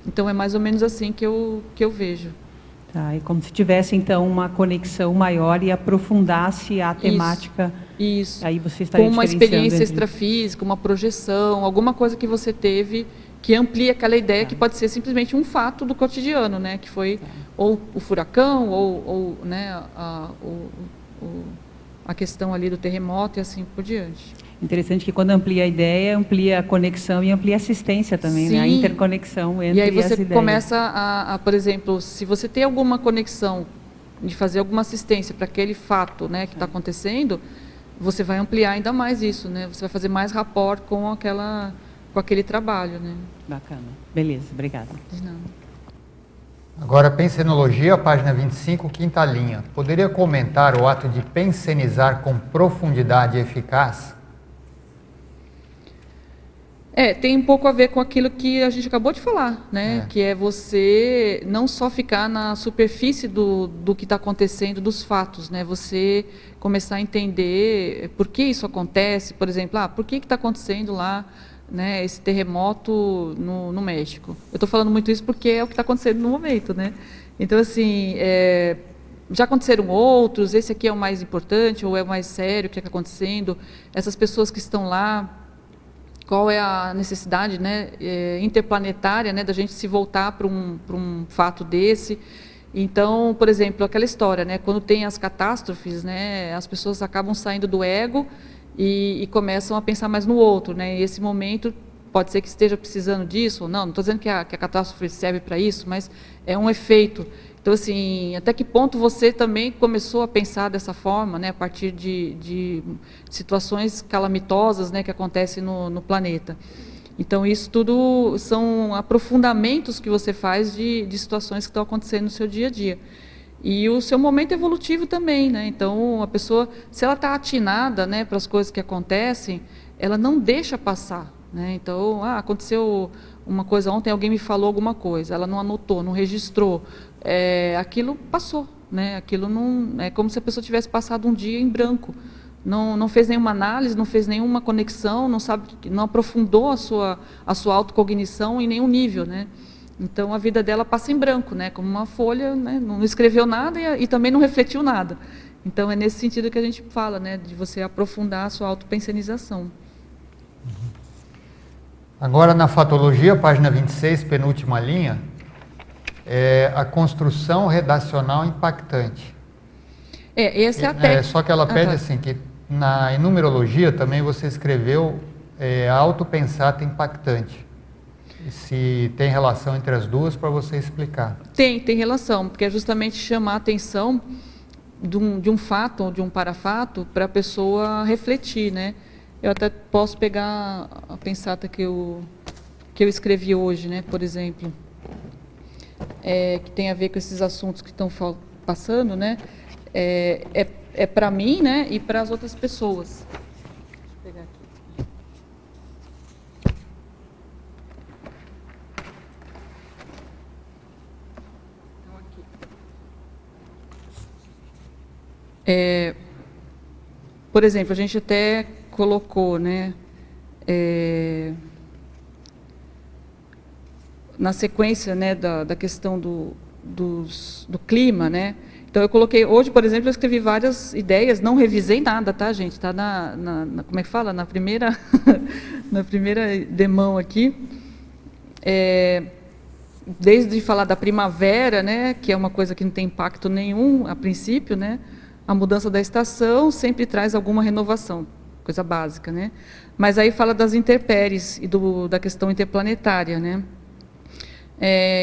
Então, é mais ou menos assim que eu vejo. Tá, e como se tivesse, então, uma conexão maior e aprofundasse a temática. Isso. Aí você estaria com uma experiência entre... extrafísica, uma projeção, alguma coisa que você teve que amplia aquela ideia que pode ser simplesmente um fato do cotidiano, né? Que foi ou o furacão, ou né, a questão ali do terremoto e assim por diante. Interessante que quando amplia a ideia, amplia a conexão e amplia a assistência também, Sim. né? A interconexão entre as ideias. E aí você começa por exemplo, se você tem alguma conexão de fazer alguma assistência para aquele fato, né, que está acontecendo, você vai ampliar ainda mais isso, né? Você vai fazer mais rapport com aquele trabalho, né? Bacana. Beleza, obrigada. De nada. Agora, pensenologia, página 25, quinta linha. Poderia comentar o ato de pensenizar com profundidade e eficaz? Tem um pouco a ver com aquilo que a gente acabou de falar, né? Que é você não só ficar na superfície do que está acontecendo, dos fatos, né? Você começar a entender por que isso acontece, por exemplo, por que está acontecendo lá, né, esse terremoto no México. Eu estou falando muito isso porque é o que está acontecendo no momento, né? Então, assim, já aconteceram outros, esse aqui é o mais importante, ou é o mais sério, o que está acontecendo, essas pessoas que estão lá, qual é a necessidade, né, interplanetária, né, da gente se voltar para um fato desse. Então, por exemplo, aquela história, né, quando tem as catástrofes, né, as pessoas acabam saindo do ego e começam a pensar mais no outro, né, e esse momento pode ser que esteja precisando disso ou não estou dizendo que a catástrofe serve para isso, mas é um efeito. Então, assim, até que ponto você também começou a pensar dessa forma, né, a partir de situações calamitosas, né, que acontecem no planeta. Então, isso tudo são aprofundamentos que você faz de situações que estão acontecendo no seu dia a dia. E o seu momento evolutivo também, né? Então, a pessoa, se ela está atinada, né, para as coisas que acontecem, ela não deixa passar, né? Então, aconteceu uma coisa ontem, alguém me falou alguma coisa, ela não anotou, não registrou, aquilo passou, né? Aquilo não é como se a pessoa tivesse passado um dia em branco, não fez nenhuma análise, não fez nenhuma conexão, não aprofundou a sua autocognição em nenhum nível, né? Então a vida dela passa em branco, né? Como uma folha, né? Não escreveu nada e também não refletiu nada. Então é nesse sentido que a gente fala, né? De você aprofundar a sua autopensenização. Agora na fatologia, página 26, penúltima linha, é a construção redacional impactante. Essa é a técnica. Só que ela pede assim, que em numerologia também você escreveu autopensata impactante. E se tem relação entre as duas, para você explicar. Tem relação, porque é justamente chamar a atenção de um fato ou de um parafato para a pessoa refletir, né? Eu até posso pegar a pensata que eu escrevi hoje, né? Por exemplo, que tem a ver com esses assuntos que estão passando, né? É para mim, né? E para as outras pessoas. Deixa eu pegar aqui. Então, aqui. Por exemplo, a gente até colocou, né? Na sequência, né? Da questão do clima, né? Então eu coloquei, hoje, por exemplo, eu escrevi várias ideias, não revisei nada, tá, gente? Está como é que fala? Na primeira, na primeira demão aqui. Desde falar da primavera, né, que é uma coisa que não tem impacto nenhum a princípio, né? A mudança da estação sempre traz alguma renovação, coisa básica, né? Mas aí fala das intempéries e da questão interplanetária, né?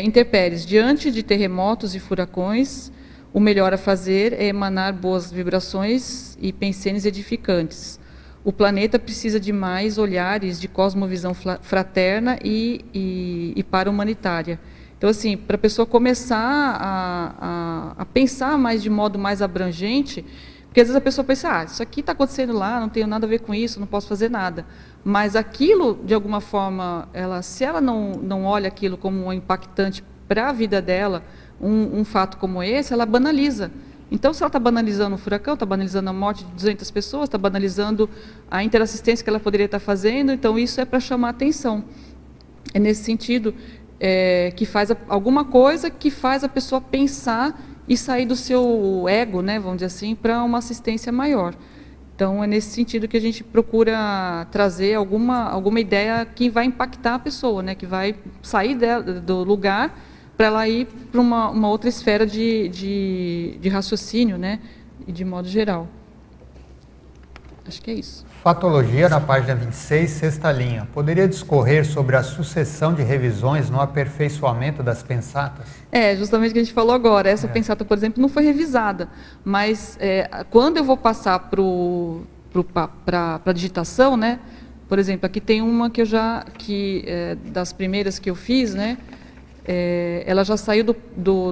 Intempéries, diante de terremotos e furacões, o melhor a fazer é emanar boas vibrações e pensenes edificantes. O planeta precisa de mais olhares de cosmovisão fraterna e para-humanitária. Então, assim, para a pessoa começar a pensar mais de modo mais abrangente, porque às vezes a pessoa pensa, isso aqui está acontecendo lá, não tenho nada a ver com isso, não posso fazer nada. Mas aquilo, de alguma forma, se ela não olha aquilo como um impactante para a vida dela, um fato como esse, ela banaliza. Então, se ela está banalizando o furacão, está banalizando a morte de 200 pessoas, está banalizando a interassistência que ela poderia estar fazendo, então isso é para chamar atenção. É nesse sentido que faz alguma coisa que faz a pessoa pensar e sair do seu ego, né, vamos dizer assim, para uma assistência maior. Então, é nesse sentido que a gente procura trazer alguma ideia que vai impactar a pessoa, né, que vai sair do lugar para ela ir para uma outra esfera de raciocínio, né, e de modo geral. Acho que é isso. Fatologia, na página 26, sexta linha. Poderia discorrer sobre a sucessão de revisões no aperfeiçoamento das pensatas? Justamente o que a gente falou agora. Essa pensata, por exemplo, não foi revisada, mas quando eu vou passar para a digitação, né, por exemplo, aqui tem uma que das primeiras que eu fiz, né, ela já saiu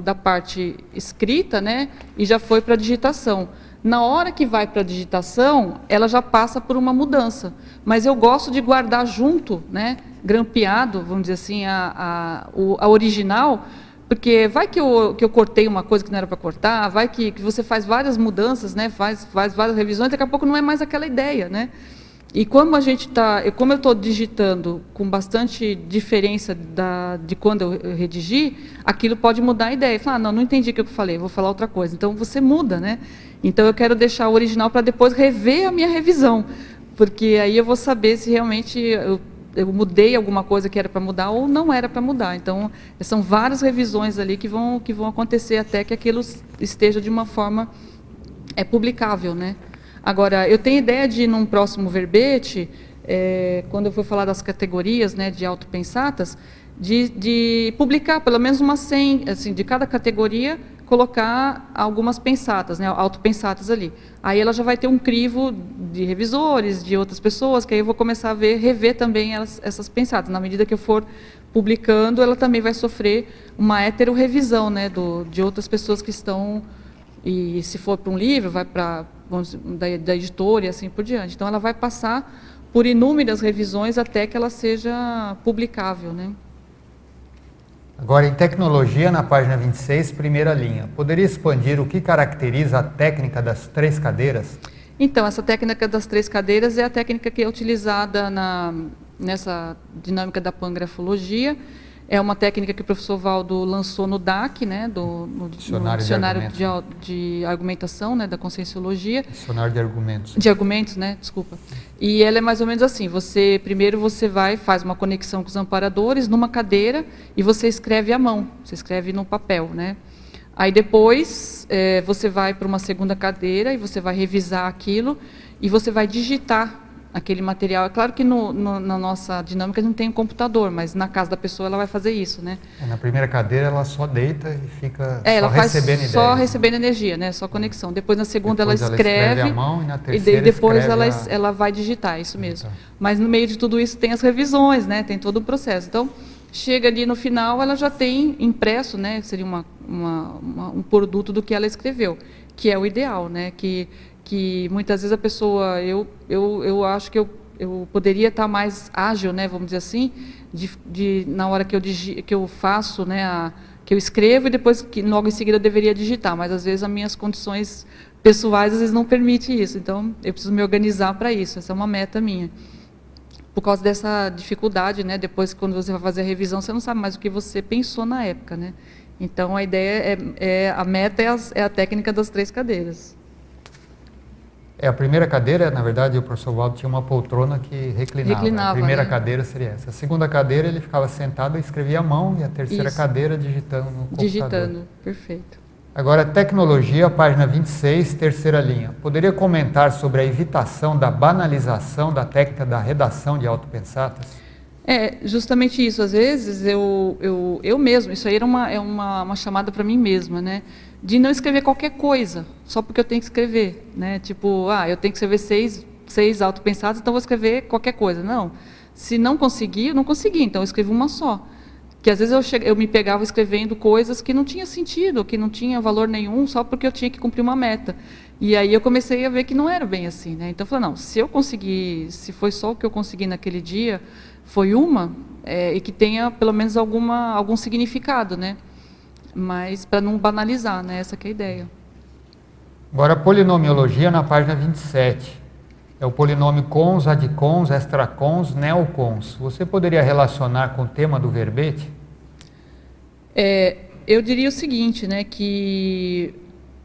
da parte escrita, né, e já foi para a digitação. Na hora que vai para a digitação, ela já passa por uma mudança. Mas eu gosto de guardar junto, né, grampeado, vamos dizer assim, a original, porque vai que eu cortei uma coisa que não era para cortar, vai que você faz várias mudanças, né, faz várias revisões, daqui a pouco não é mais aquela ideia, né? E como como eu estou digitando com bastante diferença de quando eu redigi, aquilo pode mudar a ideia. Falar, não entendi o que eu falei, vou falar outra coisa. Então você muda, né? Então eu quero deixar o original para depois rever a minha revisão, porque aí eu vou saber se realmente eu mudei alguma coisa que era para mudar ou não era para mudar. Então são várias revisões ali que vão acontecer até que aquilo esteja de uma forma publicável, né? Agora, eu tenho ideia de, num próximo verbete, quando eu for falar das categorias, né, de autopensatas, de publicar pelo menos umas 100, assim, de cada categoria, colocar algumas pensatas, né, autopensatas ali. Aí ela já vai ter um crivo de revisores, de outras pessoas, que aí eu vou começar a rever também essas pensatas. Na medida que eu for publicando, ela também vai sofrer uma heterorevisão, né, de outras pessoas que estão... E se for para um livro, vai para da editora e assim por diante. Então, ela vai passar por inúmeras revisões até que ela seja publicável, né? Agora, em tecnologia, na página 26, primeira linha. Poderia expandir o que caracteriza a técnica das 3 cadeiras? Então, essa técnica das 3 cadeiras é a técnica que é utilizada nessa dinâmica da pangrafologia. É uma técnica que o professor Valdo lançou no DAC, né, no Dicionário de Argumentação, né, da Conscienciologia. Dicionário de Argumentos. De Argumentos, né, desculpa. E ela é mais ou menos assim, primeiro você faz uma conexão com os amparadores numa cadeira e você escreve à mão, você escreve no papel, né. Aí depois você vai para uma segunda cadeira e você vai revisar aquilo e você vai digitar aquele material. É claro que na nossa dinâmica não tem um computador, mas na casa da pessoa ela vai fazer isso, né? Na primeira cadeira ela só deita e fica ela só recebendo ideias. Só recebendo energia, né? Só conexão. Depois na segunda depois ela escreve à mão, e na terceira depois ela vai digitar, isso mesmo. Mas no meio de tudo isso tem as revisões, né? Tem todo o processo. Então, chega ali no final, ela já tem impresso, né? Seria um produto do que ela escreveu, que é o ideal, né? Que muitas vezes a pessoa, eu acho que eu poderia estar mais ágil, né, vamos dizer assim, na hora que eu faço, né, que eu escrevo e depois que logo em seguida eu deveria digitar, mas às vezes as minhas condições pessoais às vezes não permitem isso, então eu preciso me organizar para isso, essa é uma meta minha. Por causa dessa dificuldade, né, depois quando você vai fazer a revisão, você não sabe mais o que você pensou na época, né. Então a ideia a meta é a técnica das 3 cadeiras. A primeira cadeira, na verdade, o professor Valdo tinha uma poltrona que reclinava. A primeira cadeira seria essa. A segunda cadeira, ele ficava sentado e escrevia à mão, e a terceira cadeira digitando no computador. Digitando, perfeito. Agora, tecnologia, página 26, terceira linha. Poderia comentar sobre a evitação da banalização da técnica da redação de autopensatas? Justamente isso. Às vezes, eu mesmo, isso aí é uma chamada para mim mesma, né? De não escrever qualquer coisa, só porque eu tenho que escrever, né? Tipo, eu tenho que escrever 6 autopensadas, então vou escrever qualquer coisa. Não, se não conseguir, eu não consegui, então eu escrevo uma só. Que às vezes eu me pegava escrevendo coisas que não tinha sentido, que não tinha valor nenhum, só porque eu tinha que cumprir uma meta. E aí eu comecei a ver que não era bem assim, né? Então eu falei, não, se eu conseguir, se foi só o que eu consegui naquele dia, foi e que tenha pelo menos algum significado, né? Mas para não banalizar, né? Essa que é a ideia. Agora, polinomiologia na página 27. É o polinômio cons, adcons, extracons, neocons. Você poderia relacionar com o tema do verbete? Eu diria o seguinte, né? Que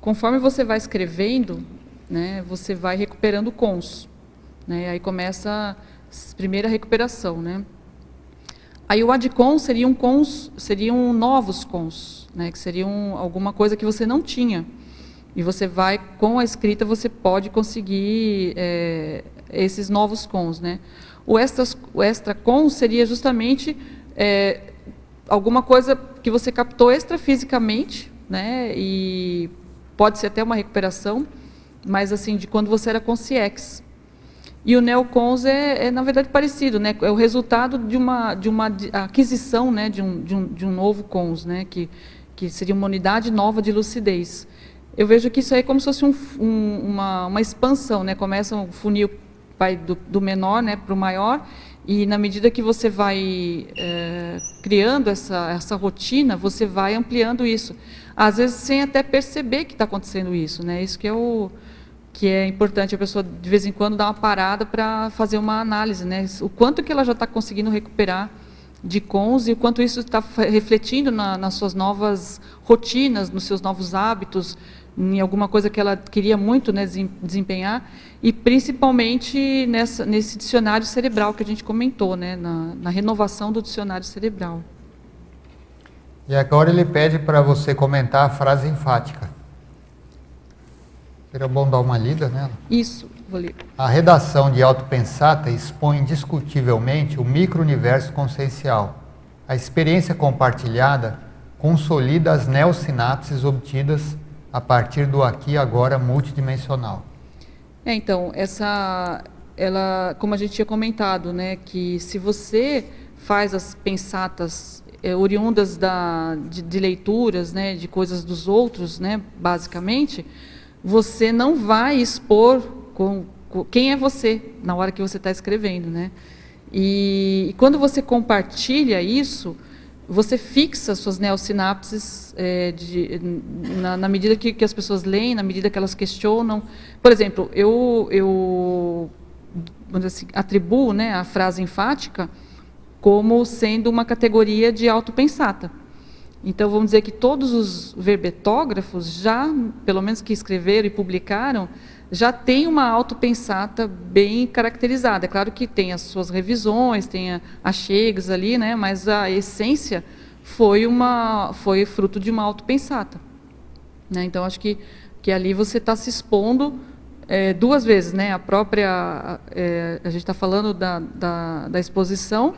conforme você vai escrevendo, né? Você vai recuperando cons, né? Aí começa a primeira recuperação, né? Aí o adcon seriam novos cons, né, que seriam alguma coisa que você não tinha. E você vai, com a escrita, você pode conseguir esses novos cons, né? O extracon seria justamente alguma coisa que você captou extrafisicamente, né? E pode ser até uma recuperação, mas assim, de quando você era consciex. E o neocons na verdade, parecido, né? É o resultado de uma aquisição, né? de um novo cons, né? Que seria uma unidade nova de lucidez. Eu vejo que isso aí é como se fosse uma expansão, né? Começa o funil vai do menor, né, para o maior, e na medida que você vai criando essa rotina, você vai ampliando isso. Às vezes sem até perceber que está acontecendo isso, né? Isso que é importante a pessoa, de vez em quando, dar uma parada para fazer uma análise, né? O quanto que ela já está conseguindo recuperar de cons e o quanto isso está refletindo nas suas novas rotinas, nos seus novos hábitos, em alguma coisa que ela queria muito, né, desempenhar, e principalmente nesse dicionário cerebral que a gente comentou, né, na renovação do dicionário cerebral. E agora ele pede para você comentar a frase enfática. Seria bom dar uma lida nela? Isso, vou ler. A redação de Autopensata expõe indiscutivelmente o micro-universo consciencial. A experiência compartilhada consolida as neossinapses obtidas a partir do aqui e agora multidimensional. Então, ela, como a gente tinha comentado, né, que se você faz as pensatas oriundas de leituras, né, de coisas dos outros, né, basicamente, você não vai expor quem é você na hora que você está escrevendo, né? E quando você compartilha isso, você fixa suas neossinapses na medida que as pessoas leem, na medida que elas questionam. Por exemplo, eu vamos dizer assim, atribuo, né, a frase enfática como sendo uma categoria de autopensata. Então, vamos dizer que todos os verbetógrafos já, pelo menos que escreveram e publicaram, já tem uma autopensata bem caracterizada. É claro que tem as suas revisões, tem achegas ali, né, mas a essência foi fruto de uma autopensata. Né? Então, acho que ali você está se expondo duas vezes. Né? A gente está falando da exposição,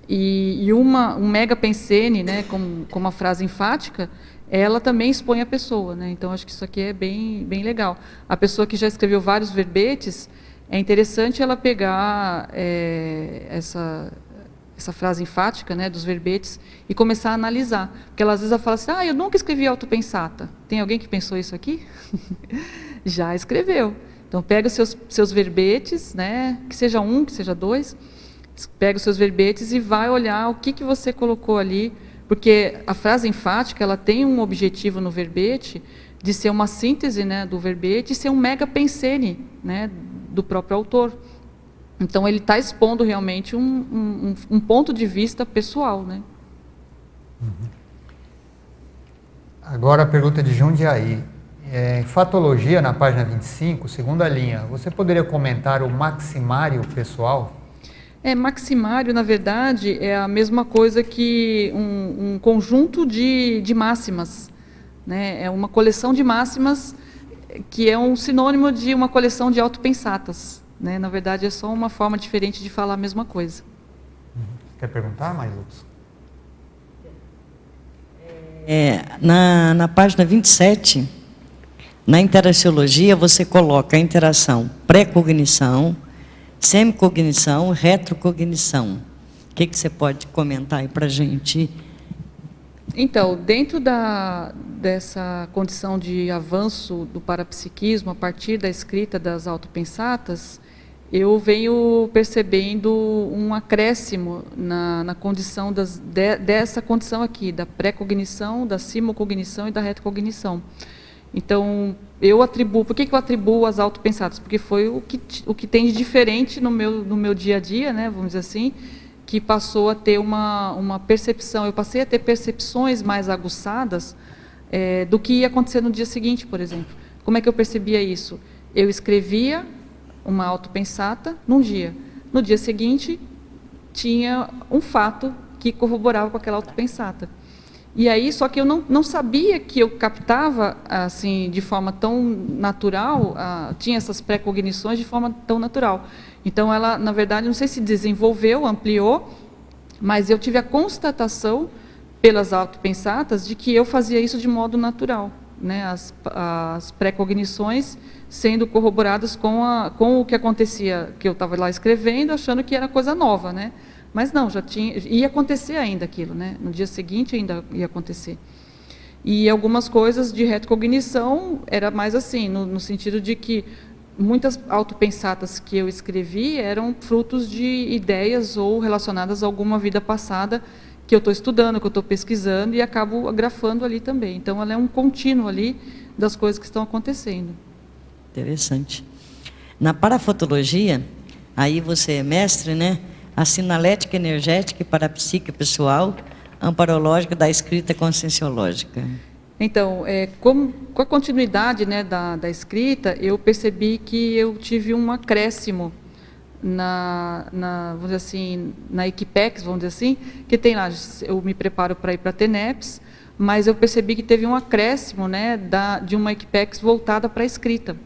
e um mega pensene, né, com uma frase enfática, ela também expõe a pessoa, né? Então acho que isso aqui é bem legal. A pessoa que já escreveu vários verbetes, é interessante ela pegar essa frase enfática, né, dos verbetes, e começar a analisar, porque ela às vezes ela fala assim: eu nunca escrevi autopensata. Tem alguém que pensou isso aqui? Já escreveu. Então pega os seus verbetes, né, que seja um, que seja dois, pega os seus verbetes e vai olhar o que você colocou ali, porque a frase enfática ela tem um objetivo no verbete de ser uma síntese, né, do verbete e ser um mega pensene, né, do próprio autor. Então ele está expondo realmente um ponto de vista pessoal, né? Agora a pergunta de Jundiaí. Fatologia, na página 25, segunda linha, você poderia comentar o maximário pessoal? Maximário, na verdade, é a mesma coisa que um conjunto de máximas. Né? É uma coleção de máximas que é um sinônimo de uma coleção de autopensatas. Né? Na verdade, é só uma forma diferente de falar a mesma coisa. Quer perguntar mais, Lutz? Na página 27, na interaciologia, você coloca a interação pré-cognição, semicognição, retrocognição. O que você pode comentar aí para a gente? Então, dentro dessa condição de avanço do parapsiquismo, a partir da escrita das autopensatas, eu venho percebendo um acréscimo na condição dessa condição aqui, da pré-cognição, da simocognição e da retrocognição. Então, eu atribuo... Por que eu atribuo as autopensatas? Porque foi o que tem de diferente no meu dia a dia, né, vamos dizer assim, que passou a ter uma percepção. Eu passei a ter percepções mais aguçadas do que ia acontecer no dia seguinte, por exemplo. Como é que eu percebia isso? Eu escrevia uma autopensata num dia. No dia seguinte, tinha um fato que corroborava com aquela autopensata. E aí, só que eu não sabia que eu captava assim de forma tão natural, tinha essas pré-cognições de forma tão natural. Então, ela, na verdade, não sei se desenvolveu, ampliou, mas eu tive a constatação pelas autopensatas de que eu fazia isso de modo natural, né? As pré-cognições sendo corroboradas com o que acontecia, que eu estava lá escrevendo, achando que era coisa nova, né? Mas não, ia acontecer ainda aquilo, né? No dia seguinte ainda ia acontecer. E algumas coisas de retrocognição era mais assim, no sentido de que muitas autopensatas que eu escrevi eram frutos de ideias ou relacionadas a alguma vida passada que eu estou estudando, que eu estou pesquisando e acabo grafando ali também. Então, ela é um contínuo ali das coisas que estão acontecendo. Interessante. Na parafotologia, aí você é mestre, né? A sinalética energética e parapsíquica pessoal, amparológica da escrita conscienciológica. Então, com a continuidade, né, da escrita, eu percebi que eu tive um acréscimo vamos dizer assim, na Equipex, vamos dizer assim, que tem lá, eu me preparo para ir para a TENEPS, mas eu percebi que teve um acréscimo, né, de uma Equipex voltada para a escrita,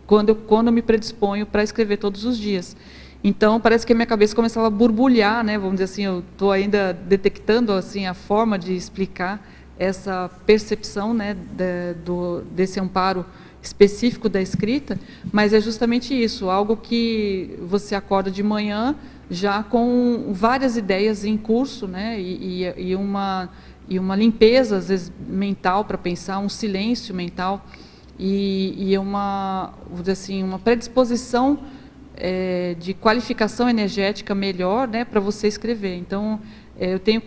quando eu me predisponho para escrever todos os dias. Então, parece que a minha cabeça começava a borbulhar, né? Vamos dizer assim, eu estou ainda detectando assim, a forma de explicar essa percepção, né, desse amparo específico da escrita, mas é justamente isso, algo que você acorda de manhã já com várias ideias em curso, né, e uma limpeza, às vezes, mental para pensar, um silêncio mental, e vamos dizer assim, uma predisposição de qualificação energética melhor, né, para você escrever. Então, eu tenho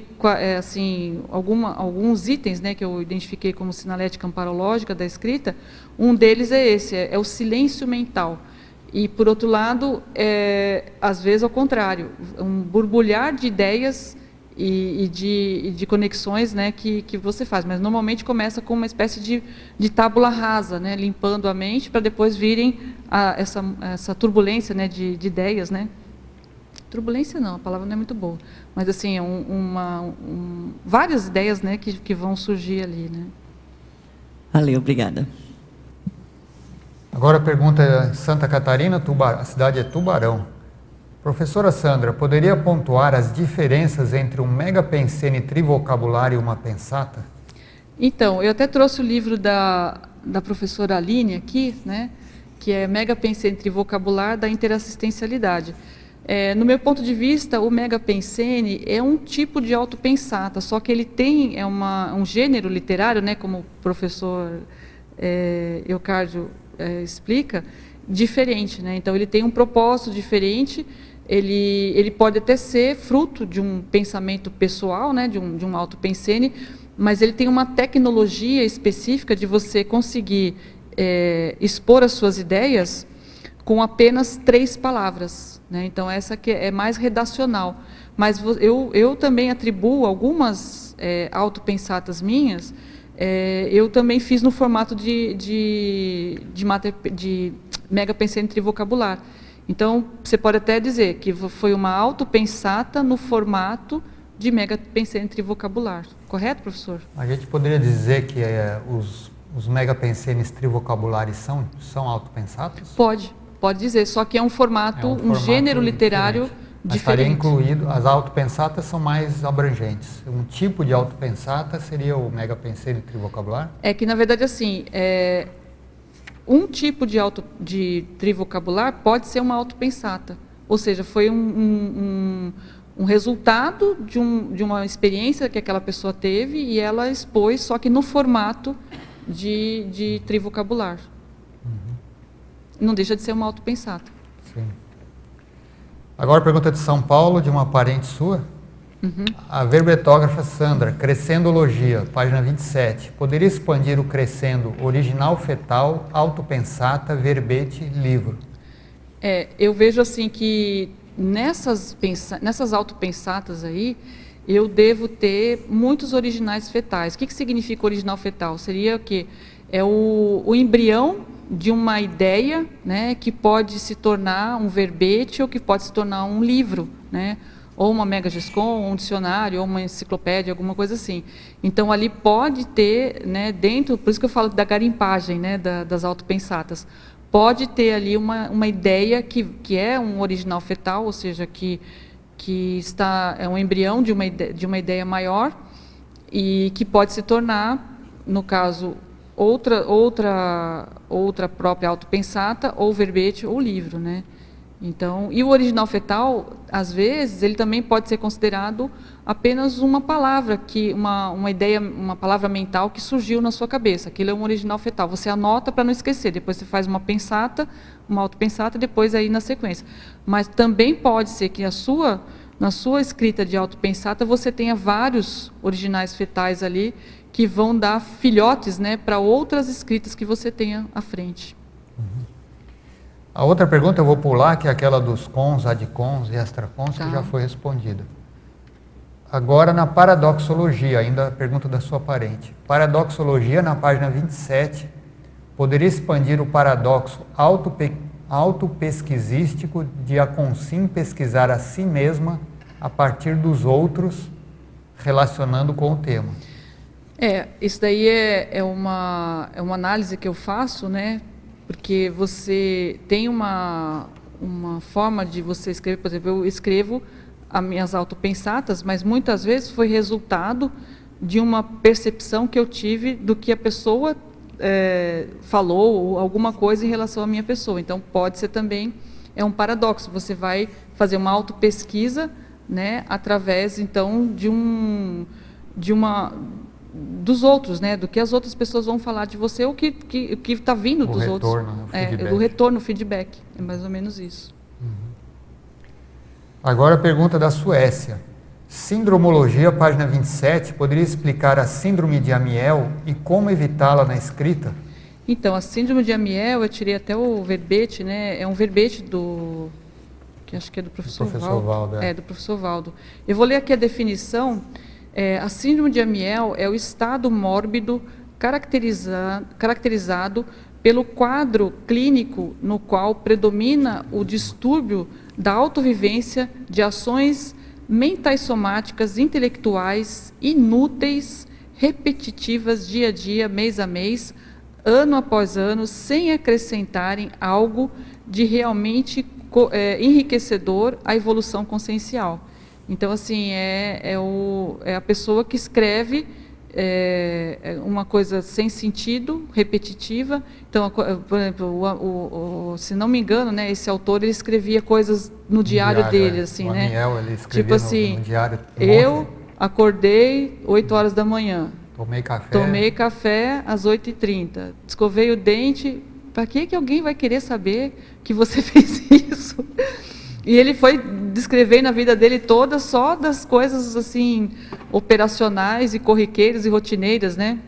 assim, alguns itens, né, que eu identifiquei como sinalética amparológica da escrita. Um deles é esse, é o silêncio mental. E, por outro lado, às vezes, ao contrário, um borbulhar de ideias e de conexões, né, que você faz. Mas, normalmente, começa com uma espécie de tábula rasa, né, limpando a mente, para depois virem essa turbulência, né, de ideias, né. Turbulência não, a palavra não é muito boa. Mas, assim, várias ideias, né, que vão surgir ali, né. Valeu, obrigada. Agora a pergunta é Santa Catarina, a cidade é Tubarão. Professora Sandra, poderia pontuar as diferenças entre um megapensene trivocabular e uma pensata? Então, eu até trouxe o livro da professora Aline aqui, né, que é Megapensene Trivocabular da Interassistencialidade. No meu ponto de vista, o megapensene é um tipo de autopensata, só que ele tem um gênero literário, né, como o professor Eocárdio explica, diferente, né? Então ele tem um propósito diferente. Ele pode até ser fruto de um pensamento pessoal, né, de um autopensene, mas ele tem uma tecnologia específica de você conseguir expor as suas ideias com apenas 3 palavras, né? Então essa que é mais redacional. Mas eu também atribuo algumas autopensatas minhas. Eu também fiz no formato de megapensene trivocabular. Então, você pode até dizer que foi uma autopensata no formato de megapensene trivocabular. Correto, professor? A gente poderia dizer que os megapensenes trivocabulares são autopensatas? Pode dizer, só que é um formato, um gênero literário diferente. Estaria incluído, as autopensatas são mais abrangentes. Um tipo de autopensata seria o megapensene trivocabular? É que, na verdade, assim, um tipo de trivocabular pode ser uma autopensata. Ou seja, foi um resultado de uma experiência que aquela pessoa teve e ela expôs, só que no formato de trivocabular. Não deixa de ser uma autopensata. Sim. Agora, pergunta de São Paulo, de uma parente sua. A verbetógrafa Sandra, Crescendologia, página 27. Poderia expandir o crescendo original fetal, autopensata, verbete, livro? Eu vejo assim que nessas autopensatas aí, eu devo ter muitos originais fetais. O que significa original fetal? Seria o quê? É o embrião de uma ideia, né, que pode se tornar um verbete ou que pode se tornar um livro, né, ou uma megagescom, ou um dicionário, ou uma enciclopédia, alguma coisa assim. Então, ali pode ter, né, dentro, por isso que eu falo da garimpagem, né, das autopensatas, pode ter ali uma ideia que é um original fetal, ou seja, que é um embrião de uma ideia maior e que pode se tornar, no caso, outra própria autopensata, ou verbete, ou livro, né? Então, e o original fetal, às vezes, ele também pode ser considerado apenas uma palavra, uma ideia, uma palavra mental que surgiu na sua cabeça. Aquilo é um original fetal. Você anota para não esquecer. Depois você faz uma pensata, uma autopensata, depois aí na sequência. Mas também pode ser que na sua escrita de autopensata você tenha vários originais fetais ali que vão dar filhotes, né, para outras escritas que você tenha à frente. A outra pergunta eu vou pular, que é aquela dos cons, adcons e extracons, que já foi respondida. Agora, na paradoxologia, ainda a pergunta da sua parente. Paradoxologia, na página 27, poderia expandir o paradoxo autopesquisístico de a consim pesquisar a si mesma a partir dos outros, relacionando com o tema. Isso daí é uma análise que eu faço, né? Porque você tem uma forma de você escrever, por exemplo, eu escrevo as minhas autopensatas, mas muitas vezes foi resultado de uma percepção que eu tive do que a pessoa falou, ou alguma coisa em relação à minha pessoa. Então, pode ser também, é um paradoxo, você vai fazer uma autopesquisa, né, através, então, dos outros, né, do que as outras pessoas vão falar de você, o que está vindo dos outros. O retorno, o feedback. É mais ou menos isso. Agora a pergunta da Suécia. Sindromologia, página 27, poderia explicar a síndrome de Amiel e como evitá-la na escrita? Então, a síndrome de Amiel, eu tirei até o verbete, né? É um verbete que acho que é do professor Valdo. Do professor Valdo. Eu vou ler aqui a definição. A síndrome de Amiel é o estado mórbido caracterizado pelo quadro clínico no qual predomina o distúrbio da autovivência de ações mentais somáticas intelectuais inúteis, repetitivas dia a dia, mês a mês, ano após ano, sem acrescentarem algo de realmente enriquecedor à evolução consciencial. Então, assim, é a pessoa que escreve uma coisa sem sentido, repetitiva. Então, por exemplo, se não me engano, né, esse autor ele escrevia coisas no diário dele, assim, o né? Amiel, ele escrevia tipo assim, no diário. Eu acordei 8 horas da manhã. Tomei café às 8h30. Escovei o dente. Para que alguém vai querer saber que você fez isso? E ele foi descrever na vida dele toda só das coisas assim operacionais e corriqueiras e rotineiras, né?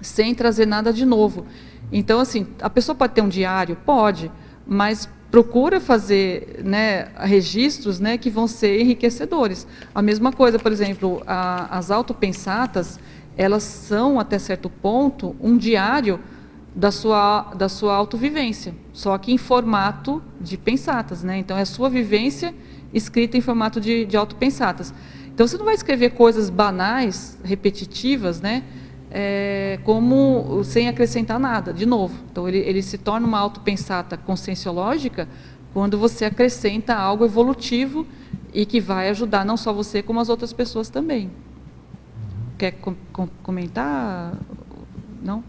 Sem trazer nada de novo. Então, assim, a pessoa pode ter um diário? Pode, mas procura fazer, né, registros, né, que vão ser enriquecedores. A mesma coisa, por exemplo, as autopensatas, elas são, até certo ponto, um diário da sua autovivência, só que em formato de pensatas, né? Então, é a sua vivência escrita em formato de autopensatas. Então, você não vai escrever coisas banais, repetitivas, né? Como sem acrescentar nada, de novo. Então, ele se torna uma autopensata conscienciológica quando você acrescenta algo evolutivo e que vai ajudar não só você, como as outras pessoas também. Quer comentar? Não?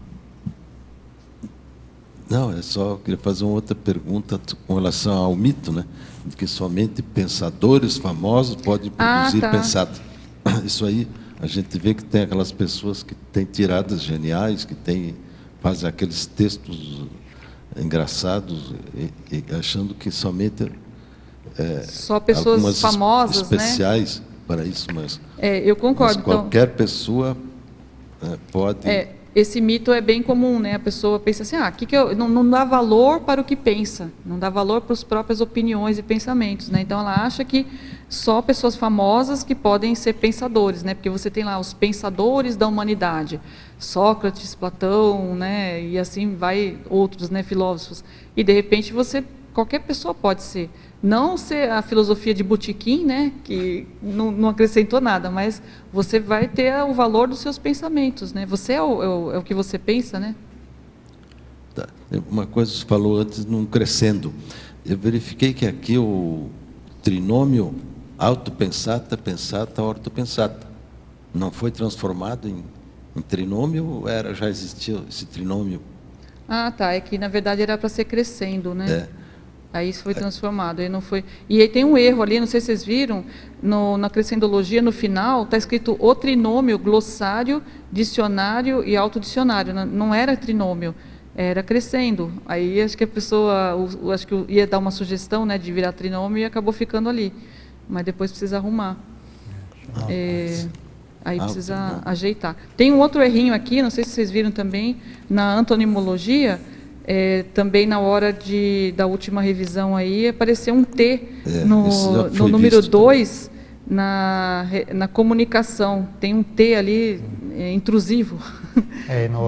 Não, eu queria fazer uma outra pergunta com relação ao mito, né? De que somente pensadores famosos podem produzir pensatas. Isso aí, a gente vê que tem aquelas pessoas que têm tiradas geniais, que fazem aqueles textos engraçados, e achando que somente só pessoas famosas, especiais, né, para isso, mas eu concordo. Mas qualquer pessoa pode. Esse mito é bem comum, né? A pessoa pensa assim, não dá valor para o que pensa, não dá valor para as próprias opiniões e pensamentos, né? Então ela acha que só pessoas famosas que podem ser pensadores, né? Porque você tem lá os pensadores da humanidade, Sócrates, Platão, né? E assim vai outros, né? Filósofos. E de repente qualquer pessoa pode ser. Não ser a filosofia de botequim, né, que não acrescentou nada, mas você vai ter o valor dos seus pensamentos, né? Você é o que você pensa, né? Tá. Uma coisa que você falou antes, num crescendo. Eu verifiquei que aqui o trinômio autopensata, pensata, ortopensata não foi transformado em trinômio ou já existia esse trinômio? Tá. É que na verdade era para ser crescendo, né? Aí isso foi transformado, aí não foi. E aí tem um erro ali, não sei se vocês viram, na crescendologia, no final, está escrito o trinômio, glossário, dicionário e autodicionário. Não era trinômio, era crescendo. Aí acho que a pessoa, acho que ia dar uma sugestão, né, de virar trinômio e acabou ficando ali. Mas depois precisa arrumar. Aí precisa ajeitar. Tem um outro errinho aqui, não sei se vocês viram também, na antonimologia. Também na hora da última revisão aí, apareceu um T no número 2, na comunicação. Tem um T ali intrusivo.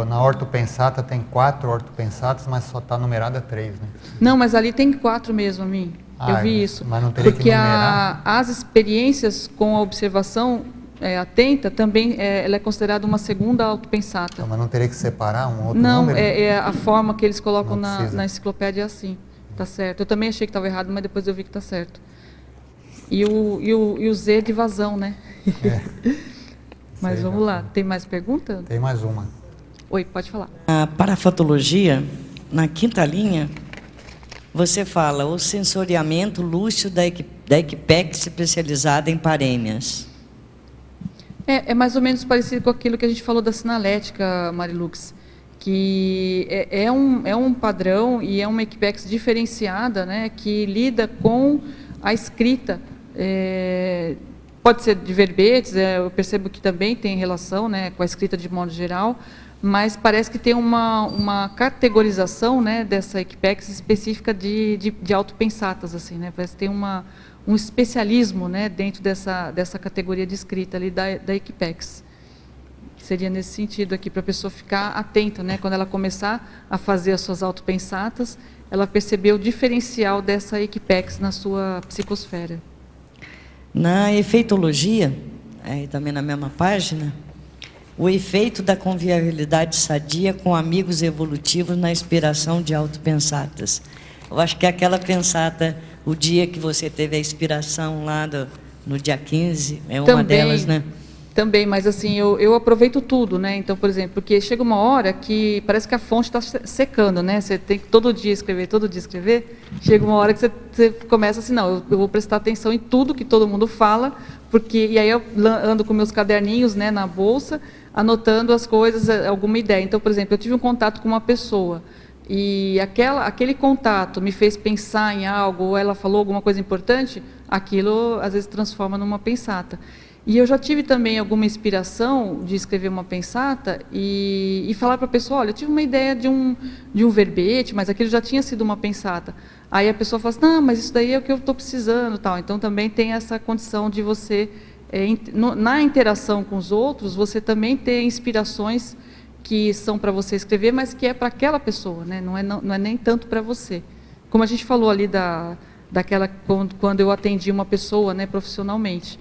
Na ortopensata tem 4 ortopensatas, mas só está numerada 3, né? Não, mas ali tem 4 mesmo, a mim. Eu vi isso. Mas não teria porque que numerar? As experiências com a observação atenta, também ela é considerada uma segunda autopensata. Então, mas não teria que separar um outro não, número? É a forma que eles colocam na enciclopédia assim. Tá certo. Eu também achei que estava errado, mas depois eu vi que está certo. E o Z de vazão, né? Mas vamos lá. Tem mais pergunta? Tem mais uma. Oi, pode falar. A parafatologia, na 5ª linha, você fala o sensoriamento lúcido da Equipex especializada em parêmias. É mais ou menos parecido com aquilo que a gente falou da sinalética, Marilux, que é um padrão e é uma Equipex diferenciada, né, que lida com a escrita Pode ser de verbetes, eu percebo que também tem relação, né, com a escrita de modo geral, mas parece que tem uma categorização, né, dessa Equipex específica de autopensatas, assim, né, parece que tem um especialismo, né, dentro dessa categoria de escrita ali da Equipex. Seria nesse sentido aqui, para a pessoa ficar atenta, né, quando ela começar a fazer as suas autopensatas, ela percebeu o diferencial dessa Equipex na sua psicosfera. Na efeitologia, também na mesma página, o efeito da convivialidade sadia com amigos evolutivos na inspiração de autopensatas. Eu acho que aquela pensata, o dia que você teve a inspiração lá no dia 15, é uma delas, né? Também, mas assim, eu aproveito tudo, né? Então, por exemplo, porque chega uma hora que parece que a fonte está secando, né? Você tem que todo dia escrever, chega uma hora que você começa assim, não, eu vou prestar atenção em tudo que todo mundo fala, e aí eu ando com meus caderninhos, né, na bolsa, anotando as coisas, alguma ideia. Então, por exemplo, eu tive um contato com uma pessoa, e aquele contato me fez pensar em algo, ou ela falou alguma coisa importante, aquilo às vezes transforma numa pensata. E eu já tive também alguma inspiração de escrever uma pensata e falar para a pessoa, olha, eu tive uma ideia de um verbete, mas aquilo já tinha sido uma pensata. Aí a pessoa fala assim, não, mas isso daí é o que eu estou precisando, tal. Então também tem essa condição de você, na interação com os outros, você também ter inspirações que são para você escrever, mas que é para aquela pessoa, né? Não é nem tanto para você. Como a gente falou ali quando eu atendi uma pessoa, né, profissionalmente.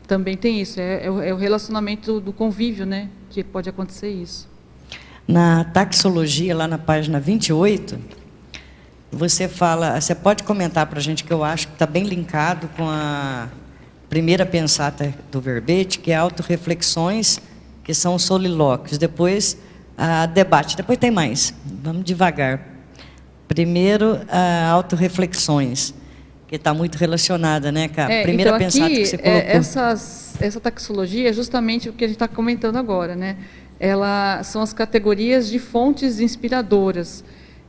Também tem isso, é o relacionamento do convívio, né, que pode acontecer isso. Na taxologia, lá na página 28, você pode comentar para a gente, que eu acho que está bem linkado com a primeira pensata do verbete, que é autorreflexões, que são os solilóquios, depois debate, depois tem mais, vamos devagar. Primeiro, autorreflexões, que está muito relacionada, né, com a primeira então pensata que você colocou. Essa taxologia é justamente o que a gente está comentando agora, né? São as categorias de fontes inspiradoras.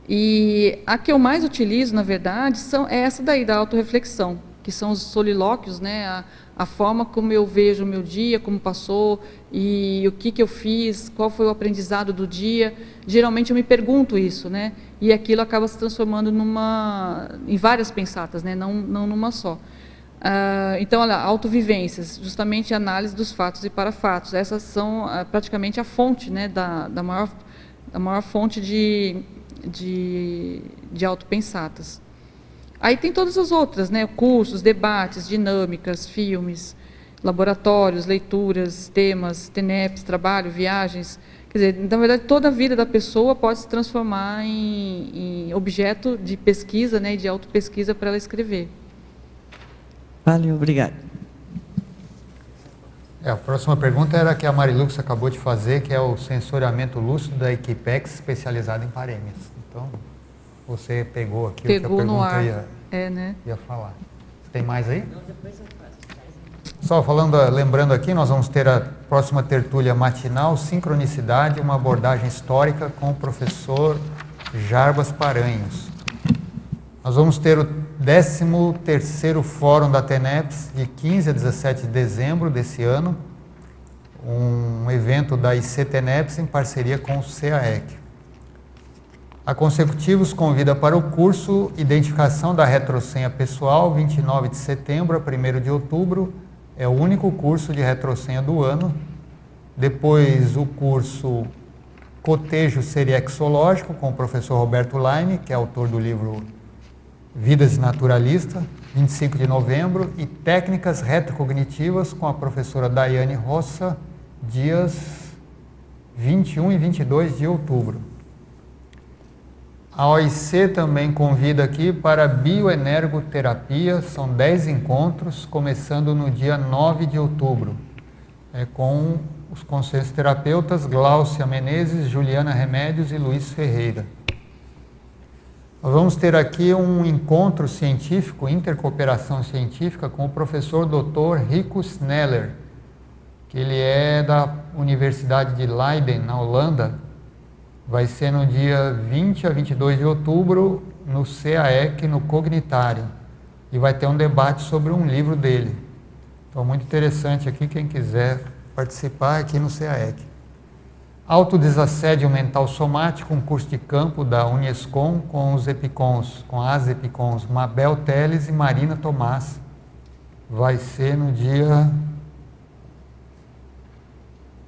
E a que eu mais utilizo, na verdade, é essa daí, da autorreflexão, que são os solilóquios, né? A forma como eu vejo o meu dia, como passou, e o que eu fiz, qual foi o aprendizado do dia. Geralmente eu me pergunto isso, né? E aquilo acaba se transformando em várias pensatas, né? Não numa só. Então, olha, autovivências, justamente a análise dos fatos e parafatos. Essas são praticamente a fonte, né? Da maior fonte de autopensatas. Aí tem todas as outras, né? Cursos, debates, dinâmicas, filmes, laboratórios, leituras, temas, TENEPs, trabalho, viagens. Quer dizer, na verdade, toda a vida da pessoa pode se transformar em objeto de pesquisa, né? De autopesquisa para ela escrever. Valeu, obrigado. A próxima pergunta era a que a Marilux acabou de fazer, que é o sensoriamento lúcido da Equipex especializada em parêmias. Então, você pegou aqui o que a pergunta ia falar. Tem mais aí? Não, depois eu faço. Só lembrando aqui, nós vamos ter a próxima tertúlia matinal, Sincronicidade, uma abordagem histórica com o professor Jarbas Paranhos. Nós vamos ter o 13º Fórum da TENEPS, de 15 a 17 de dezembro desse ano, um evento da IC-TENEPS em parceria com o CAEC. A Consecutivos convida para o curso Identificação da Retrosenha Pessoal, 29 de setembro a 1º de outubro, é o único curso de retrosenha do ano. Depois o curso Cotejo Seriexológico, com o professor Roberto Laine, que é autor do livro Vidas Naturalista, 25 de novembro, e Técnicas Retrocognitivas, com a professora Daiane Roça, dias 21 e 22 de outubro. A OIC também convida aqui para bioenergoterapia, são 10 encontros, começando no dia 9 de outubro, com os conselhos terapeutas Gláucia Menezes, Juliana Remédios e Luiz Ferreira. Nós vamos ter aqui um encontro científico, intercooperação científica, com o professor Dr. Rico Sneller, que ele é da Universidade de Leiden, na Holanda. Vai ser no dia 20 a 22 de outubro, no CAEC, no Cognitário. e vai ter um debate sobre um livro dele. Então, muito interessante aqui, quem quiser participar aqui no CAEC. Autodesassédio mental somático, um curso de campo da Unescom com os EPICONs, com as EPICONs, Mabel Teles e Marina Tomás. Vai ser no dia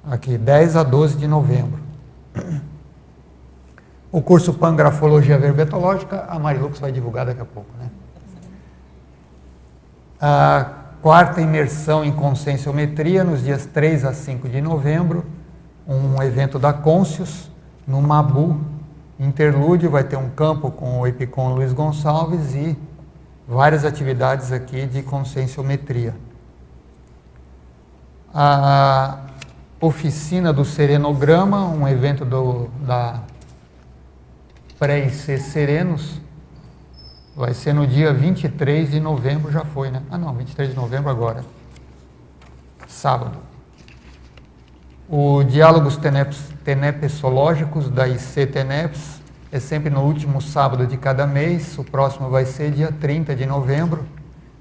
aqui, 10 a 12 de novembro. O curso Pangrafologia Verbetológica, a Marilux vai divulgar daqui a pouco, né? A quarta imersão em conscienciometria, nos dias 3 a 5 de novembro, um evento da Conscius, no Mabu, interlúdio, vai ter um campo com o Epicom Luiz Gonçalves e várias atividades aqui de conscienciometria. A oficina do Serenograma, um evento da Pré-IC Serenos, vai ser no dia 23 de novembro, já foi, né? Ah, não, 23 de novembro agora, sábado. O Diálogos Tenepsológicos da IC Teneps é sempre no último sábado de cada mês, o próximo vai ser dia 30 de novembro,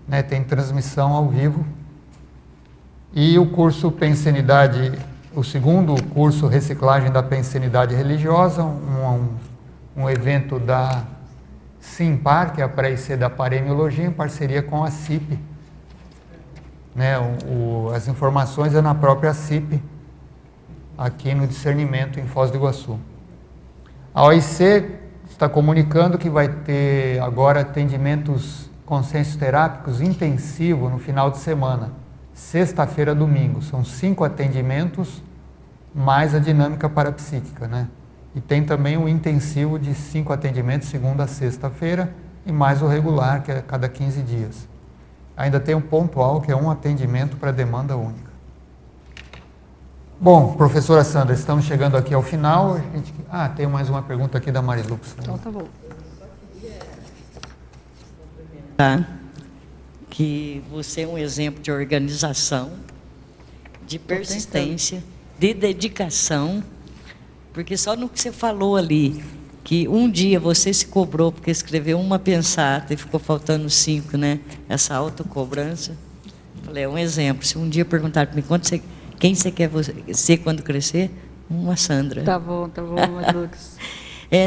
né? Tem transmissão ao vivo. E o curso Pensenidade, o segundo curso Reciclagem da Pensenidade Religiosa, um evento da Simpar, que é a pré-IC da Paremiologia, em parceria com a CIP. Né? As informações é na própria CIP, aqui no Discernimento, em Foz do Iguaçu. A OIC está comunicando que vai ter agora atendimentos consciencioterápicos intensivos no final de semana, sexta-feira, domingo. São 5 atendimentos, mais a dinâmica parapsíquica, né? E tem também o intensivo de 5 atendimentos, segunda a sexta-feira, e mais o regular, que é a cada 15 dias. Ainda tem um pontual, que é um atendimento para demanda única. Bom, professora Sandra, estamos chegando aqui ao final. Tem mais uma pergunta aqui da Marilux. Então tá bom. Tá. Que você é um exemplo de organização, de persistência, de dedicação, porque só no que você falou ali, que um dia você se cobrou porque escreveu uma pensata e ficou faltando 5, né? Essa autocobrança. Falei, é um exemplo. Se um dia perguntar para mim quem você quer ser quando crescer, uma Sandra. Tá bom, Marilux.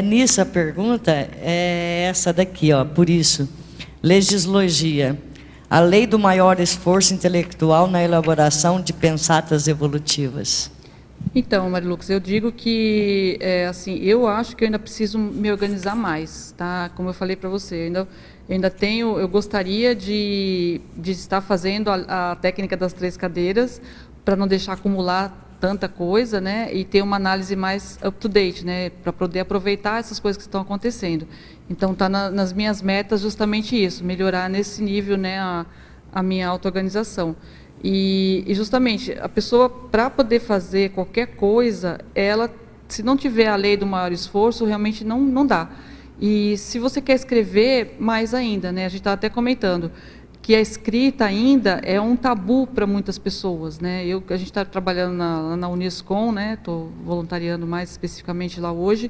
Nisso a pergunta é essa daqui, ó. Por isso, legislogia. A lei do maior esforço intelectual na elaboração de pensatas evolutivas. Então, Marilux, eu digo que, assim, eu acho que eu ainda preciso me organizar mais, tá? Como eu falei para você, eu gostaria de estar fazendo a técnica das 3 cadeiras, para não deixar acumular tanta coisa, né? E ter uma análise mais up-to-date, né? Para poder aproveitar essas coisas que estão acontecendo. Então, está nas minhas metas justamente isso, melhorar nesse nível, né, a minha auto-organização. E justamente, a pessoa, para poder fazer qualquer coisa, ela, se não tiver a lei do maior esforço, realmente não dá. E se você quer escrever, mais ainda, né? A gente está até comentando que a escrita ainda é um tabu para muitas pessoas, né? A gente está trabalhando na Unescom, né? Estou voluntariando mais especificamente lá hoje,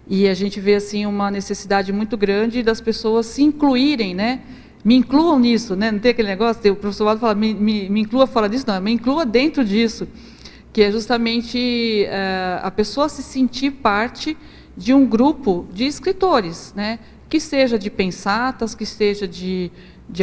e a gente vê assim uma necessidade muito grande das pessoas se incluírem, né? Me incluam nisso, né? Não tem aquele negócio, o professor Waldo fala, me inclua fora disso, não, me inclua dentro disso, que é justamente a pessoa se sentir parte de um grupo de escritores, né? Que seja de pensatas, que seja de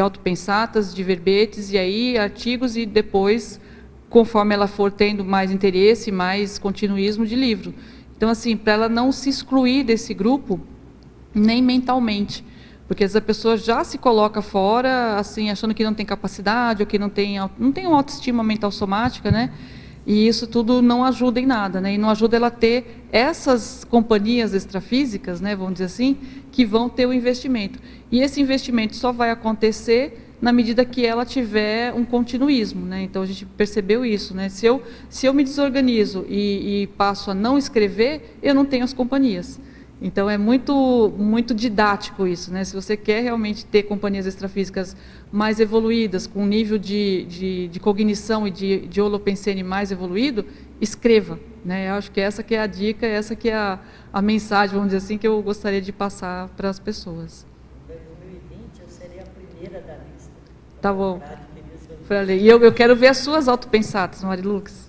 autopensatas, de verbetes, e aí artigos, e depois, conforme ela for tendo mais interesse, mais continuismo de livro. Então, assim, para ela não se excluir desse grupo, nem mentalmente, porque às vezes a pessoa já se coloca fora, assim, achando que não tem capacidade, ou que não tem uma autoestima mental somática, né? E isso tudo não ajuda em nada, né? E não ajuda ela a ter essas companhias extrafísicas, né, vamos dizer assim, que vão ter o investimento. E esse investimento só vai acontecer na medida que ela tiver um continuismo, né? Então a gente percebeu isso, né? Se eu me desorganizo e passo a não escrever, eu não tenho as companhias. Então é muito didático isso, né? Se você quer realmente ter companhias extrafísicas mais evoluídas, com um nível de cognição e de holopensene mais evoluído, escreva, né? Eu acho que essa que é a dica, essa que é a mensagem, vamos dizer assim, que eu gostaria de passar para as pessoas. Em 2020 eu serei a primeira da Tá bom. Para ler. E eu quero ver as suas autopensatas, Marilux.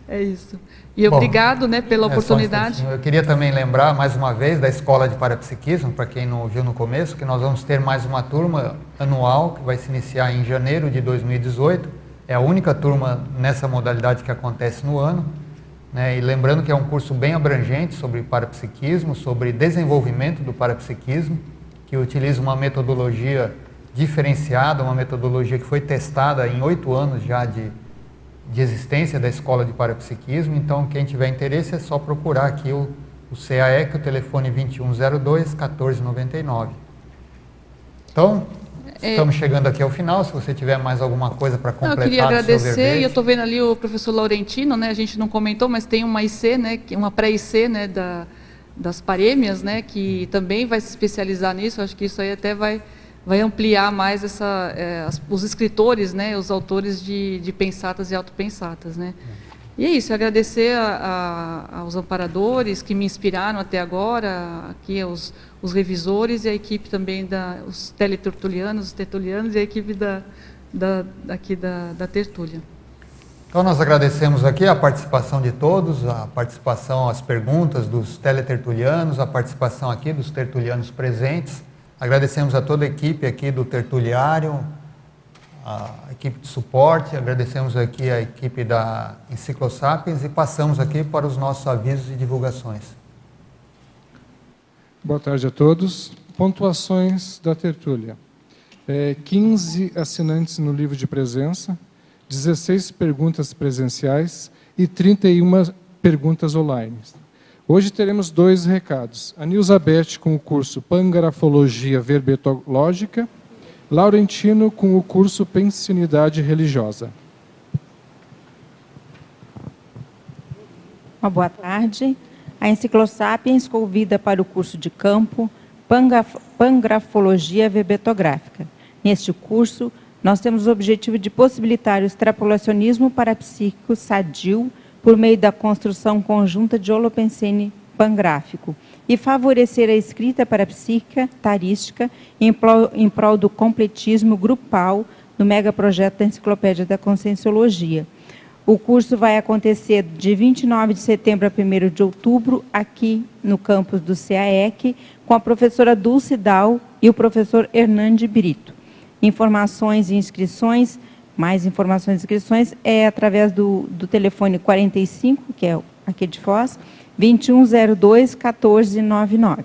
É isso. E Bom, obrigado, né, pela oportunidade. Eu queria também lembrar, mais uma vez, da Escola de Parapsiquismo, para quem não viu no começo, que nós vamos ter mais uma turma anual, que vai se iniciar em janeiro de 2018. É a única turma nessa modalidade que acontece no ano. Né? E lembrando que é um curso bem abrangente sobre parapsiquismo, sobre desenvolvimento do parapsiquismo, que utiliza uma metodologia diferenciada, uma metodologia que foi testada em 8 anos já de existência da Escola de Parapsiquismo. Então, quem tiver interesse é só procurar aqui o CAEC, o telefone 2102-1499. Então, estamos chegando aqui ao final. Se você tiver mais alguma coisa para completar, eu queria agradecer, e eu estou vendo ali o professor Laurentino, né, a gente não comentou, mas tem uma IC, né, uma pré-IC, né, das parêmias, né, que também vai se especializar nisso. Acho que isso aí até vai ampliar mais os escritores, né, os autores de pensatas e autopensatas, né. E é isso, agradecer aos amparadores que me inspiraram até agora, aqui os revisores e a equipe também, os teletertulianos, os tertulianos e a equipe aqui da tertúlia. Então nós agradecemos aqui a participação de todos, a participação, as perguntas dos teletertulianos, a participação aqui dos tertulianos presentes. Agradecemos a toda a equipe aqui do Tertuliário, a equipe de suporte, agradecemos aqui a equipe da Enciclosapiens e passamos aqui para os nossos avisos e divulgações. Boa tarde a todos. Pontuações da tertúlia. 15 assinantes no livro de presença, 16 perguntas presenciais e 31 perguntas online. Hoje teremos 2 recados. A Nilzabeth com o curso Pangrafologia Verbetológica, Laurentino com o curso Pensinidade Religiosa. Uma boa tarde. A Enciclosapiens convida para o curso de campo Pangrafologia Verbetográfica. Neste curso, nós temos o objetivo de possibilitar o extrapolacionismo parapsíquico sadio por meio da construção conjunta de holopensene pangráfico e favorecer a escrita parapsíquica tarística em prol do completismo grupal no megaprojeto da Enciclopédia da Conscienciologia. O curso vai acontecer de 29 de setembro a 1º de outubro, aqui no campus do CAEC, com a professora Dulce Dal e o professor Hernande Brito. Informações e inscrições, mais informações e inscrições, é através do telefone 45, que é aqui de Foz, 2102-1499.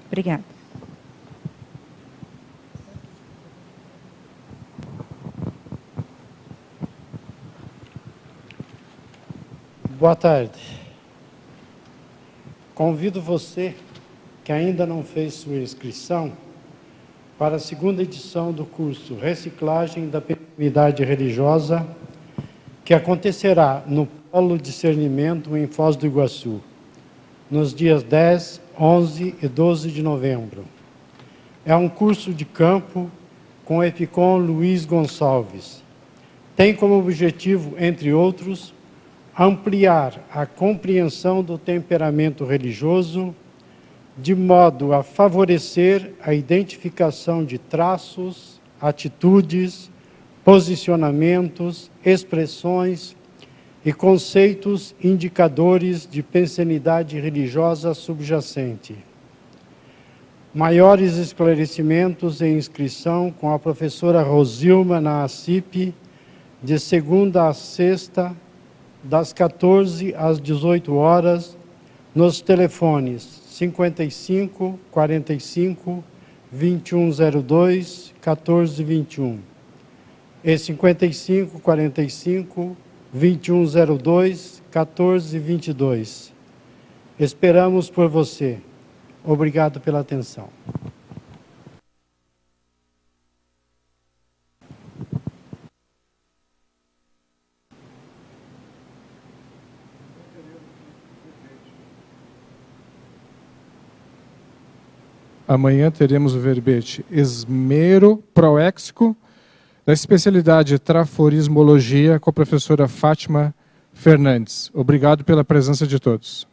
Obrigada. Boa tarde. Convido você que ainda não fez sua inscrição para a 2ª edição do curso Reciclagem da Pensinidade Religiosa, que acontecerá no Polo Discernimento em Foz do Iguaçu, nos dias 10, 11 e 12 de novembro. É um curso de campo com o Epicom Luiz Gonçalves. Tem como objetivo, entre outros, ampliar a compreensão do temperamento religioso, de modo a favorecer a identificação de traços, atitudes, posicionamentos, expressões e conceitos indicadores de pensinidade religiosa subjacente. Maiores esclarecimentos em inscrição com a professora Rosilma na ACIP, de segunda a sexta, das 14 às 18 horas, nos telefones 55 45 2102 1421 e 55 45 2102 1422. Esperamos por você. Obrigado pela atenção. Amanhã teremos o verbete Esmero Proéxico, da especialidade Traforismologia, com a professora Fátima Fernandes. Obrigado pela presença de todos.